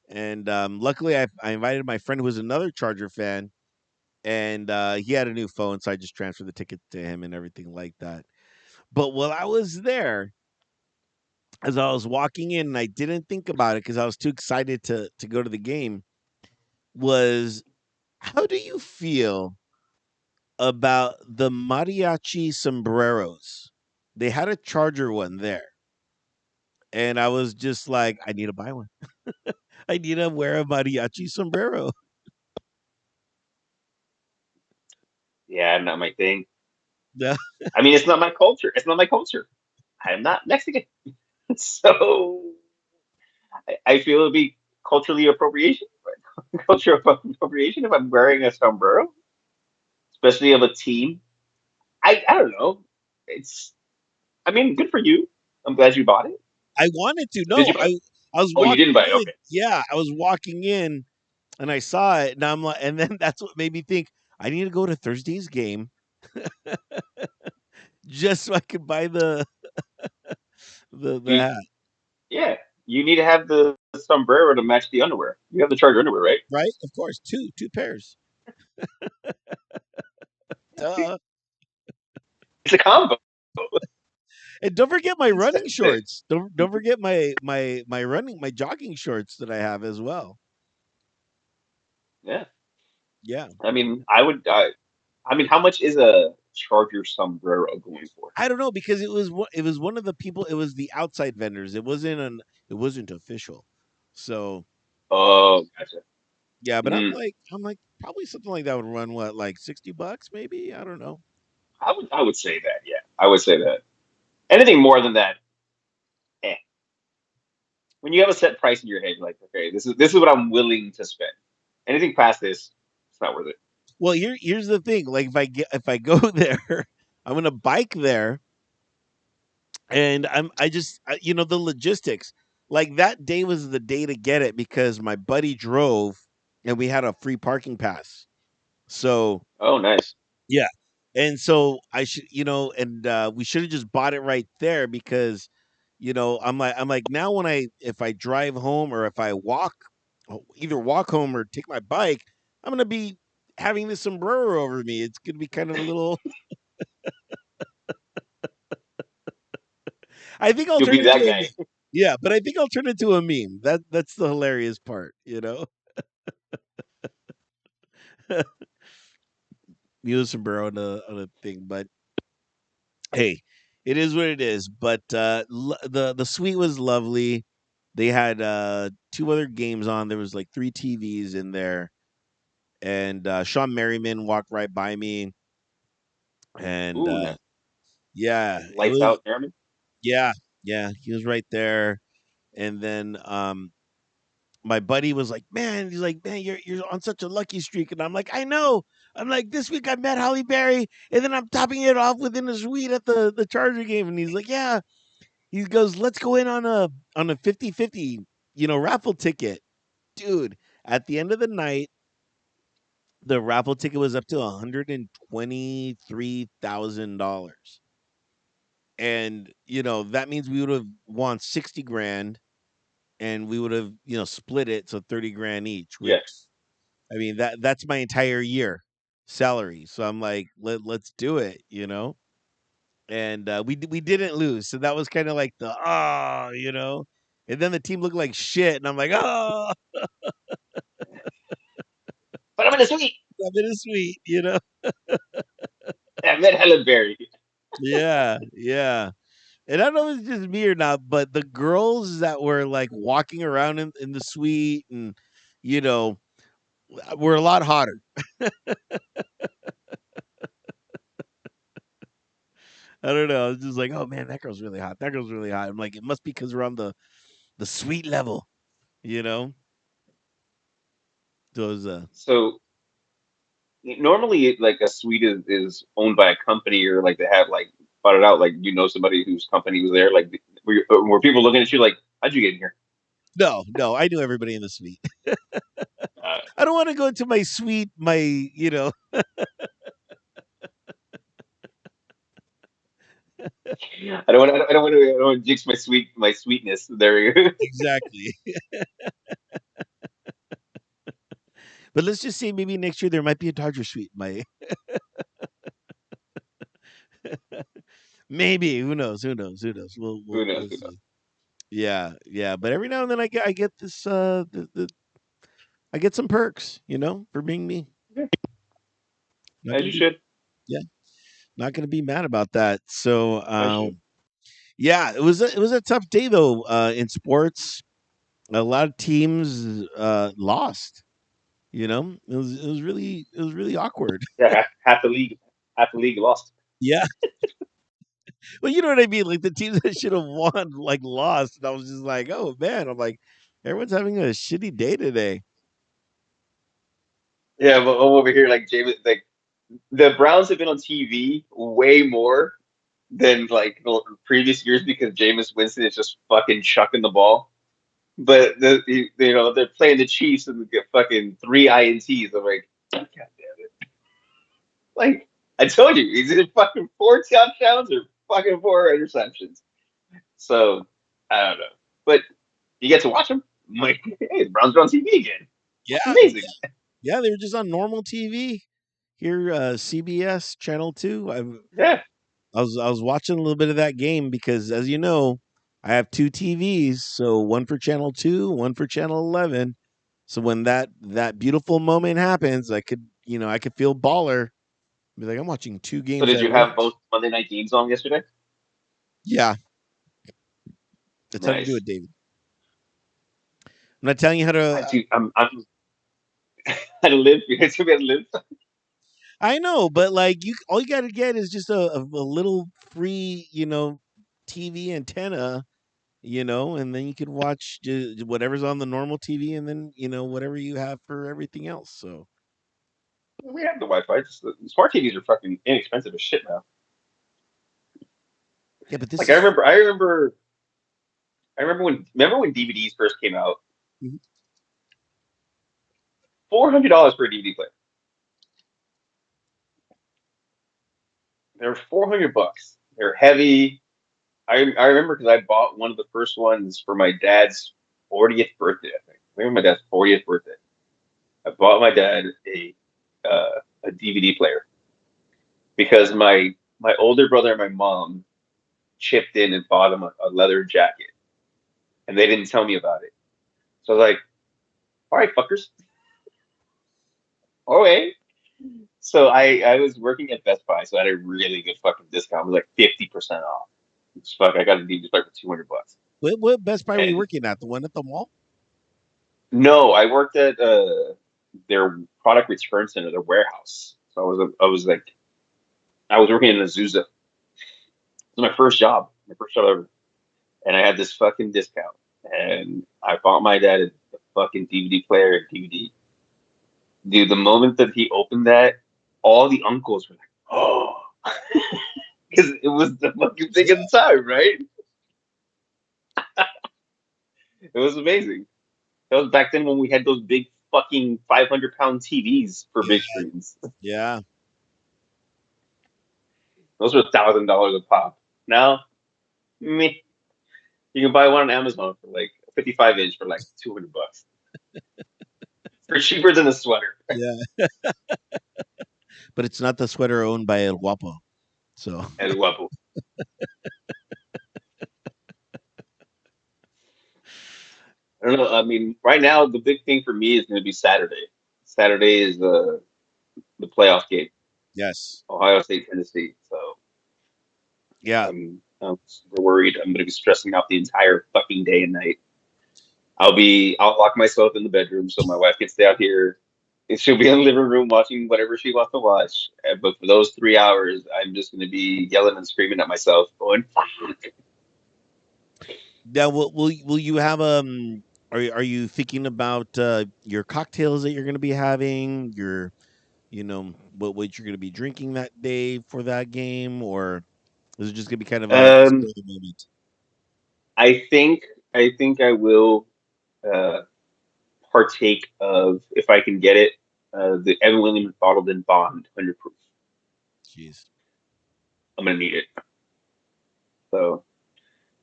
And luckily I invited my friend who was another Charger fan, and he had a new phone, so I just transferred the ticket to him and everything like that. But while I was there, as I was walking in, and I didn't think about it because I was too excited to go to the game. Was how do you feel about the mariachi sombreros? They had a Charger one there, and I was just like, I need to buy one. I need to wear a mariachi sombrero. Yeah, not my thing. Yeah, I mean, it's not my culture. It's not my culture. I'm not Mexican, so I feel it'd be culturally appropriation, cultural appropriation if I'm wearing a sombrero, especially of a team. I don't know. It's I mean, good for you. I'm glad you bought it. I wanted to. Did No, you buy it? I was Oh, you didn't walking buy it. in. Okay. Yeah, I was walking in and I saw it, and I'm like, and then that's what made me think I need to go to Thursday's game just so I could buy the You hat. yeah. You need to have the sombrero to match the underwear. You have the Charger underwear, right? Right? Of course, two pairs. Duh. It's a combo. And don't forget my It's running it. shorts. Don't forget my jogging shorts that I have as well. Yeah. Yeah. I mean, I mean, how much is a Charger sombrero going for? I don't know because it was one of the people. It was the outside vendors. It wasn't official. So Oh, gotcha. yeah, but Mm. I'm like probably something like that would run what, like $60 maybe? I don't know. I would say that. Yeah, I would say that. Anything more than that, eh. When you have a set price in your head, you're like, okay, this is what I'm willing to spend. Anything past this, it's not worth it. Well, here's the thing. Like if I go there, I'm gonna bike there, and the logistics. Like that day was the day to get it because my buddy drove, and we had a free parking pass. So Oh, nice. yeah, and so I should and we should have just bought it right there because I'm like now when I if I drive home or if I walk, either walk home or take my bike, I'm gonna be having this sombrero over me. It's gonna be kind of a little. I think I'll You'll turn be into that a guy. yeah, but I think I'll turn into a meme. That's the hilarious part, you know. Me with sombrero on a thing, but hey, it is what it is. But the suite was lovely. They had two other games on. There was like three TVs in there, and Sean Merriman walked right by me, and Ooh, nice. yeah, it Lights was out, Airman. yeah, yeah, he was right there, and then my buddy was like, "Man," he's like, "Man, you're on such a lucky streak," and I'm like, "I know." I'm like, "This week I met Holly Berry, and then I'm topping it off within a suite at the Charger game," and he's like, "Yeah." He goes, "Let's go in on a 50-50, raffle ticket, dude." At the end of the night, the raffle ticket was up to $123,000. And, that means we would have won 60 grand and we would have, split it. So 30 grand each, which, Yeah. I mean, that's my entire year salary. So I'm like, let's do it. And we didn't lose. So that was kind of like and then the team looked like shit. And I'm like, oh, But I'm in a suite. bittersweet. I met Helen Berry. Yeah, yeah. And I don't know if it's just me or not, but the girls that were like walking around in the suite and, you know, were a lot hotter. I don't know. I was just like, oh man, that girl's really hot. That girl's really hot. I'm like, it must be because we're on the suite level, you know? Those So normally, like a suite is owned by a company, or like they have like bought it out. Like somebody whose company was there. Like were people looking at you like, how'd you get in here? no, I knew everybody in the suite. Uh, I don't want to go into my suite, I don't want. I don't want to. I don't want to jinx my sweetness. There you go. exactly. But let's just say maybe next year there might be a Dodger suite. My maybe, who knows? Who knows? Who knows? We'll Who we'll knows? we'll Who knows? see. Yeah, yeah. But every now and then I get this I get some perks, for being me. Yeah, Not as gonna you be should. Yeah, not gonna be mad about that. So As you should. yeah, it was a tough day though, in sports. A lot of teams lost. It was really awkward. Yeah, half the league lost. Yeah. Well, you know what I mean? Like the teams that should have won like lost. And I was just like, oh man. I'm like, everyone's having a shitty day today. Yeah, but over here, like James, like the Browns have been on TV way more than like the previous years because Jameis Winston is just fucking chucking the ball. But they're playing the Chiefs and they get fucking three INTs. I'm like, God damn it! Like I told you, he's either fucking four touchdowns or fucking four interceptions. So I don't know, but you get to watch them. I'm like, hey, the Browns are on TV again. Yeah. That's amazing. Yeah, they were just on normal TV here, CBS Channel 2. Yeah, I was watching a little bit of that game because, as you know, I have two TVs, so one for Channel 2, one for Channel 11. So when that beautiful moment happens, I could feel baller. Be like, I'm watching two so games did at you have both once. Monday night games on yesterday? Yeah, that's how to do Nice. it, David. I'm not telling you how I to. do. I'm how to live. You guys to live. I know, but like all you got to get is just a little free, TV antenna, and then you can watch whatever's on the normal TV, and then whatever you have for everything else. So We have the Wi-Fi. Just the smart TVs are fucking inexpensive as shit now. yeah, but this Like I is remember, I remember, I remember when DVDs first came out. Mhm. $400 for a DVD player. They were 400 bucks. They're heavy. I remember because I bought one of the first ones for my dad's 40th birthday. I think. Maybe my dad's 40th birthday. I bought my dad a DVD player because my older brother and my mom chipped in and bought him a leather jacket, and they didn't tell me about it. So I was like, "All right, fuckers, all right." So I was working at Best Buy, so I had a really good fucking discount. It was like 50% off. Fuck, I got a DVD player for $200. what Best Buy were you And working at? The one at the mall? no, I worked at their product return center, their warehouse. So I was working in Azusa. It was my first job ever, and I had this fucking discount. And I bought my dad fucking DVD player and DVD. Dude, the moment that he opened that, all the uncles were like, "Oh," because it was the fucking thing at the time, right? It was amazing. That was back then when we had those big fucking 500-pound TVs for big screens. Yeah. Those were $1,000 a pop. Now, me, you can buy one on Amazon for like 55-inch for like $200. For cheaper than a sweater Yeah. But it's not the sweater owned by El Guapo. So at Guapo. I don't know. I mean, right now the big thing for me is going to be Saturday. Saturday is the playoff game, yes. Ohio State, Tennessee. So Yeah. I'm super worried. I'm going to be stressing out the entire fucking day and night. I'll lock myself in the bedroom so my wife can stay out here. And she'll be in the living room watching whatever she wants to watch. But for those 3 hours, I'm just going to be yelling and screaming at myself, going, "Fuck." Now, will you have are you thinking about your cocktails that you're going to be having? Your what you're going to be drinking that day for that game, or is it just going to be kind of a spur Um, of the moment? I think I will uh, partake of, if I can get it, the Evan Williams bottled in bond 100 proof. Jeez. I'm gonna need it. So,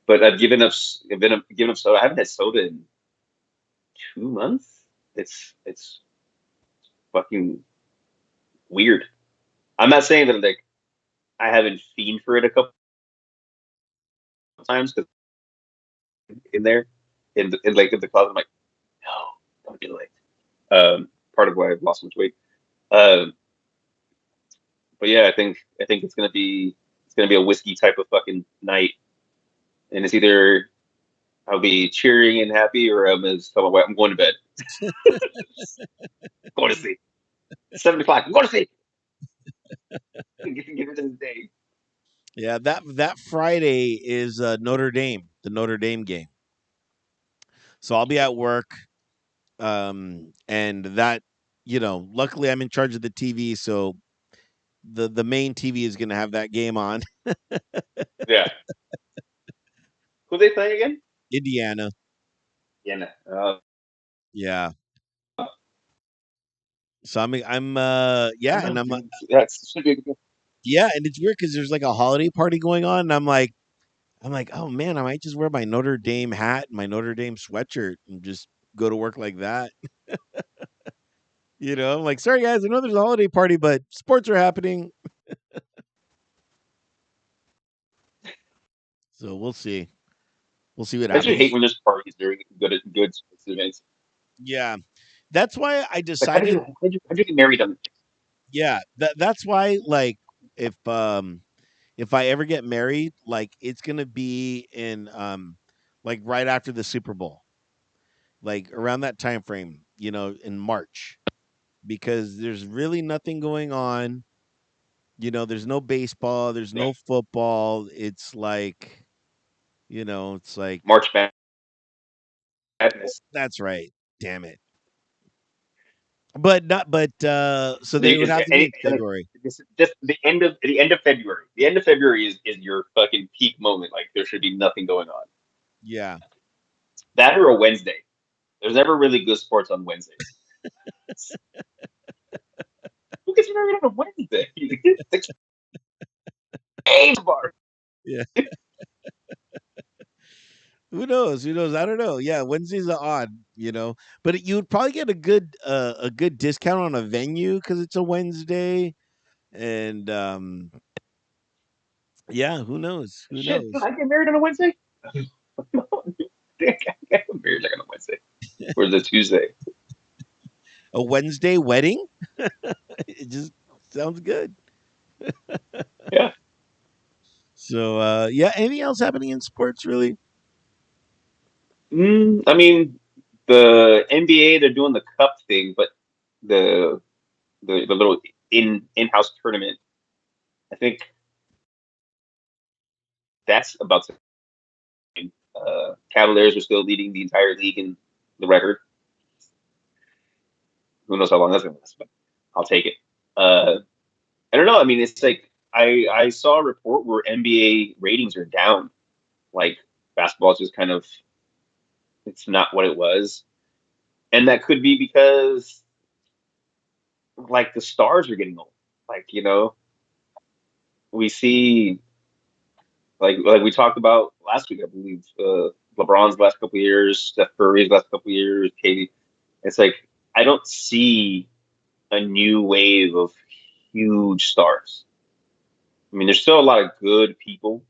but I've given up soda. I haven't had soda in 2 months. It's fucking weird. I'm not saying that like I haven't fiend for it a couple times because in there, in like in the closet, I'm like, no, don't do it. Part of why I've lost so much weight. Um, but yeah, I think it's gonna be a whiskey type of fucking night, and it's either I'll be cheering and happy, or I'm gonna just tell my wife I'm going to bed. Going to sleep. 7 o'clock. I'm going to sleep. Get rid of this day. Yeah, that Friday is Notre Dame, the Notre Dame game. So I'll be at work, and that luckily I'm in charge of the TV, so the main TV is going to have that game on. Yeah. Who they playing again? Indiana. Yeah. No. Yeah. So I'm I yeah, don't and know, I'm dude. That's should be a good. yeah, and it's weird because there's like a holiday party going on, and I'm like, oh man, I might just wear my Notre Dame hat and my Notre Dame sweatshirt and just go to work like that. I'm like, sorry guys, I know there's a holiday party, but sports are happening, so we'll see. We'll see what I actually hate happens. when there's parties during good sports events. Yeah, that's why I Like, how did decided. you get married on? Yeah, that's why like if if I ever get married, like it's gonna be in like right after the Super Bowl, like around that time frame, in March, because there's really nothing going on. There's no baseball, there's Yeah, no football. It's like March Madness. that's right. Damn it. But not but so then it would Is have to be any in like February. just the end of February. The end of February is your fucking peak moment. Like there should be nothing going on. Yeah. That or a Wednesday. There's never really good sports on Wednesdays. Who gets married on a Wednesday? The games bar. Yeah. Who knows? Who knows? I don't know. Yeah, Wednesdays are odd. But you would probably get a good discount on a venue because it's a Wednesday. And yeah, who knows? Who Shit, knows? I get married on a Wednesday? No, I get married like on a Wednesday. Or the Tuesday. A Wednesday wedding? It just sounds good. Yeah. So yeah, anything else happening in sports really? I mean, the NBA, they're doing the cup thing, but the the little in-house tournament, I think that's about to end. Cavaliers are still leading the entire league in the record. Who knows how long that's gonna last? But I'll take it. I don't know. I mean, it's like I saw a report where NBA ratings are down. Like basketball is just kind of it's not what it was, and that could be because like the stars are getting old. Like we see like we talked about last week, I believe. LeBron's last couple of years, Steph Curry's last couple of years, Katie. It's like I don't see a new wave of huge stars. I mean, there's still a lot of good people,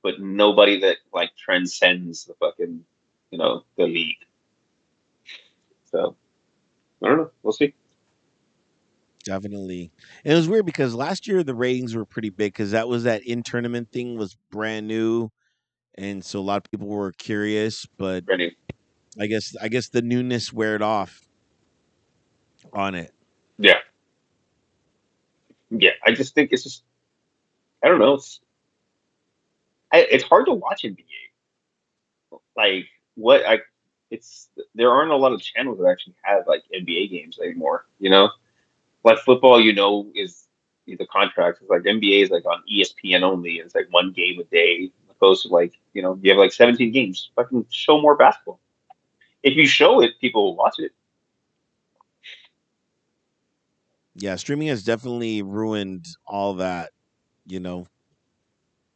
but nobody that like transcends the fucking, the league. So I don't know. We'll see. Definitely. And it was weird because last year the ratings were pretty big because that was that in tournament thing was brand new, and so a lot of people were curious. But Ready? I guess the newness weared off on it. Yeah, yeah. I just think it's just I don't know. It's hard to watch NBA. Like what I it's there aren't a lot of channels that actually have like NBA games anymore. Like football, is the contract. It's like NBA is like on ESPN only. It's like one game a day, opposed to like you have like 17 games. Fucking show more basketball. If you show it, people will watch it. Yeah, streaming has definitely ruined all that, you know,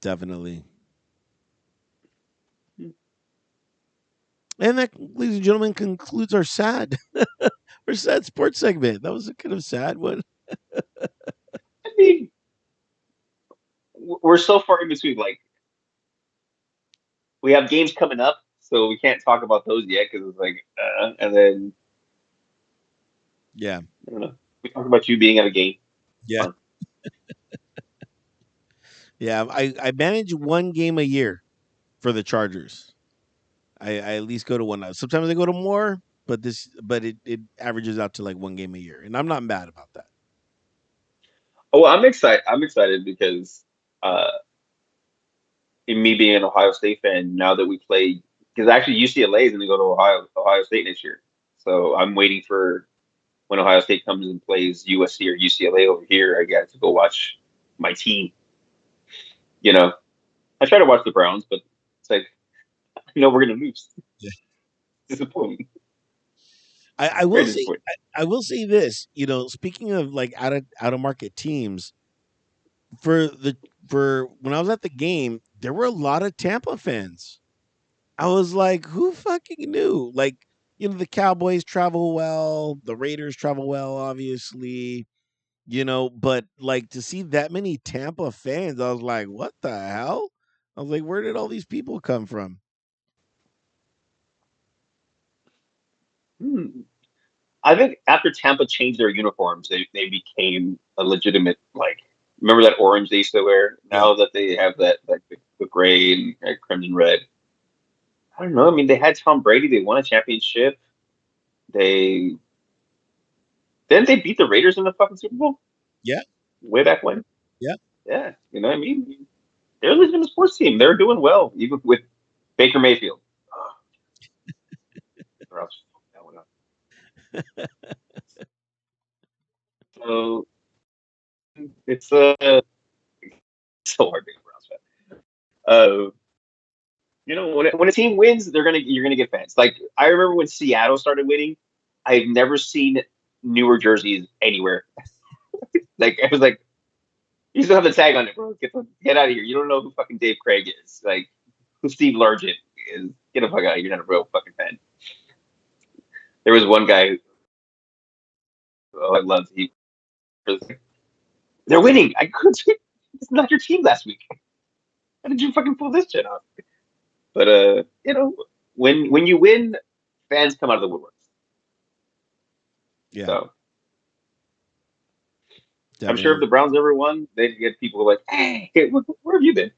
definitely. And that, ladies and gentlemen, concludes our our sad sports segment. That was a kind of sad one. I mean, we're so far in between. Like we have games coming up, so we can't talk about those yet because it's like, and then Yeah, I don't know. We talk about you being at a game. yeah, Fun. yeah. I manage one game a year for the Chargers. I at least go to one. Sometimes I go to more, but it averages out to like one game a year, and I'm not mad about that. Oh, I'm excited. I'm excited because uh, in me being an Ohio State fan, now that we play, because actually UCLA is going to go to Ohio State next year. So I'm waiting for when Ohio State comes and plays USC or UCLA over here. I got to go watch my team. You know, I try to watch the Browns, but it's like we're going to lose. Yeah. Disappointing. I will Very say disappointing. I will say this. Speaking of like out of market teams, for the for when I was at the game, there were a lot of Tampa fans. I was like, who fucking knew? Like, the Cowboys travel well, the Raiders travel well, obviously, but like to see that many Tampa fans, I was like, what the hell? I was like, where did all these people come from? Hmm. I think after Tampa changed their uniforms, they became a legitimate like. Remember that orange they used to wear? Yeah. Now that they have that like the gray and crimson red. I don't know. I mean, they had Tom Brady. They won a championship. They didn't they beat the Raiders in the fucking Super Bowl Yeah. way back when. Yeah. Yeah, you know what I mean. They're a legitimate sports team. They're doing well, even with Baker Mayfield. Oh, or else that one up. So it's so hard being a Browns fan. When a team wins, you're gonna get fans. Like I remember when Seattle started winning, I've never seen newer jerseys anywhere. Like it was like you still have the tag on it, bro. Get out of here. You don't know who fucking Dave Craig is. Like who Steve Largent is. Get the fuck out. You're not a real fucking fan. There was one guy who I loved. He was like, they're winning. I couldn't. It's not your team last week. How did you fucking pull this shit off? But when you win, fans come out of the woodworks. Yeah. So I'm sure if Definitely. the Browns ever won, they'd get people like, "Hey, where have you been?"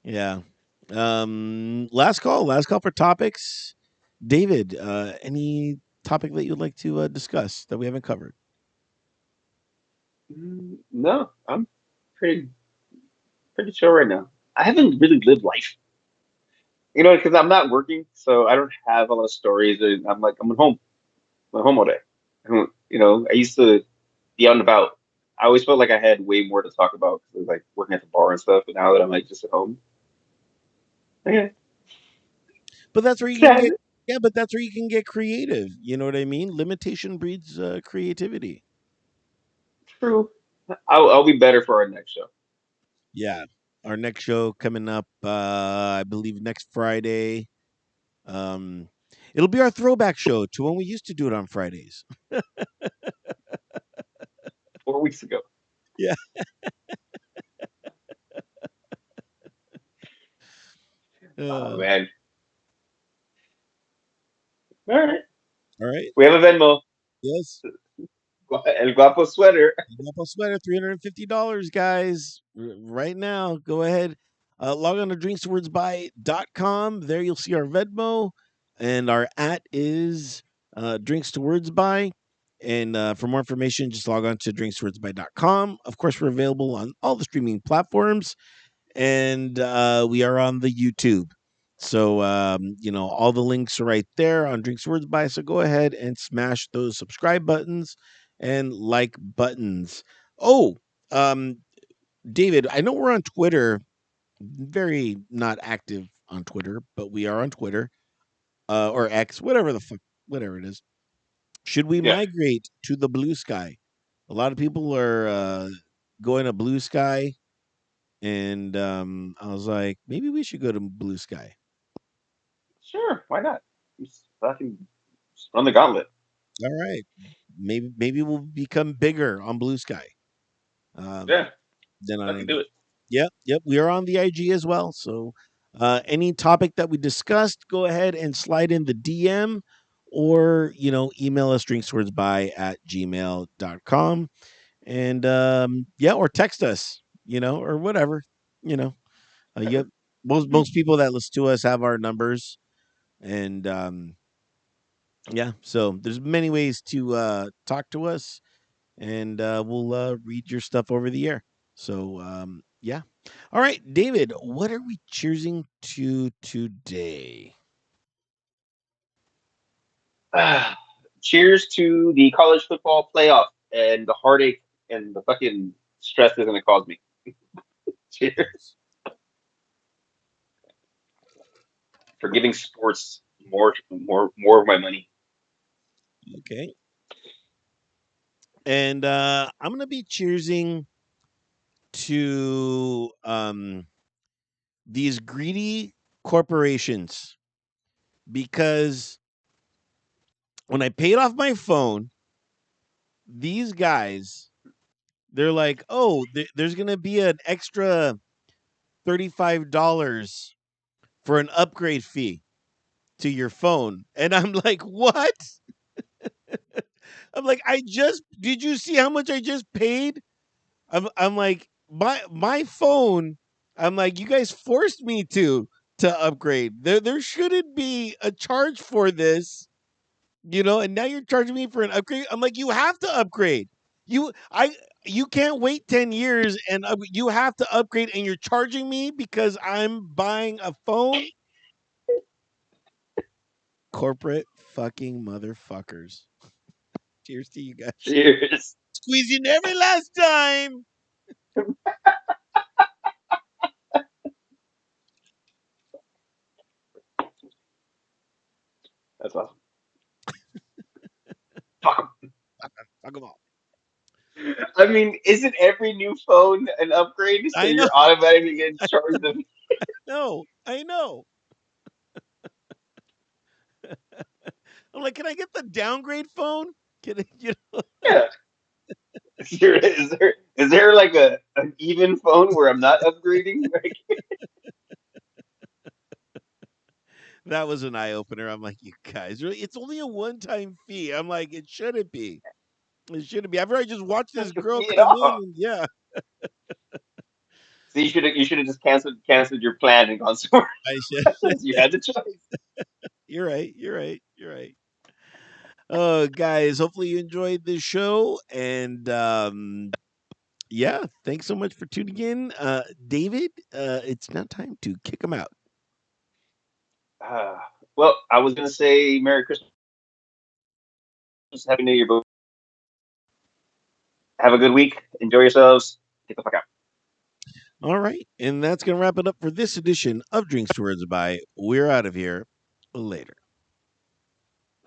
Yeah. Last call for topics. David, any topic that you'd like to discuss that we haven't covered? No, I'm pretty pretty chill right now. I haven't really lived life. because I'm not working, so I don't have a lot of stories. And I'm at home. I'm at home all day. I used to be out and about. I always felt like I had way more to talk about because I was like working at the bar and stuff. But now that I'm like just at home, okay, But that's where you can sad. get yeah, but that's where you can get creative. You know what I mean? Limitation breeds creativity. True. I'll be better for our next show. Yeah. Our next show coming up, I believe next Friday. Um, it'll be our throwback show to when we used to do it on Fridays. 4 weeks ago. Yeah. Oh Uh, man. All right. all right. We have a Venmo. Yes. El Guapo Sweater. Apple sweater, $350, guys. Right now, go ahead. Log on to drinkswordsby.com. There you'll see our Venmo, and our at is drinks to words by. And for more information, just log on to drinkswordsby.com. Of course, we're available on all the streaming platforms, and we are on the YouTube. So, all the links are right there on Drinks Words By. So go ahead and smash those subscribe buttons and like buttons. Oh, um, David, I know we're on Twitter, very not active on Twitter, but we are on Twitter or X, whatever the fuck, whatever it is. Should we Yeah. migrate to the blue sky? A lot of people are going to blue sky, and I was like, maybe we should go to blue sky. Sure. Why not? Just fucking run the gauntlet. All right, maybe we'll become bigger on blue sky. Um, Yeah. than on Fucking other. do it. Yep. We are on the IG as well. So any topic that we discussed, go ahead and slide in the DM or, email us drinkswordsby@gmail.com. And or text us, or whatever, you know. Yep. Most people that listen to us have our numbers. And yeah, so there's many ways to talk to us, and we'll read your stuff over the air. So, yeah. All right, David, what are we choosing to today? Cheers to the college football playoff and the heartache and the fucking stress it's gonna cause me. Cheers for giving sports more of my money. Okay. And I'm going to be choosing to these greedy corporations because when I paid off my phone, these guys, they're like, oh, there's going to be an extra $35 for an upgrade fee to your phone. And I'm like, what? I'm like, did you see how much I just paid? I'm like, my phone, I'm like, you guys forced me to upgrade. There shouldn't be a charge for this, and now you're charging me for an upgrade. I'm like, you have to upgrade. You I you can't wait 10 years and you have to upgrade and you're charging me because I'm buying a phone? Corporate fucking motherfuckers. Cheers to you guys. Cheers. Squeezing every last time. That's awesome. Fuck 'em. Fuck them all. I mean, isn't every new phone an upgrade? So I know. you're automatically getting charged the I know. I'm like, can I get the downgrade phone? Can I, yeah. Is there like an even phone where I'm not upgrading? Like, that was an eye opener. I'm like, you guys, really? It's only a one time fee. I'm like, it shouldn't be. It shouldn't be. I've already just watched this just to girl pay it come in, off. and yeah, So you should have just canceled your plan and gone somewhere I should. else. You had the choice. You're right. You're right. Oh, guys, hopefully you enjoyed this show, and yeah, thanks so much for tuning in, David. It's now time to kick them out. Uh, well, I was gonna say Merry Christmas, Happy New Year, but have a good week. Enjoy yourselves. Get the fuck out. All right. And that's going to wrap it up for this edition of Drinks to Words By. We're out of here. Later.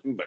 Bye.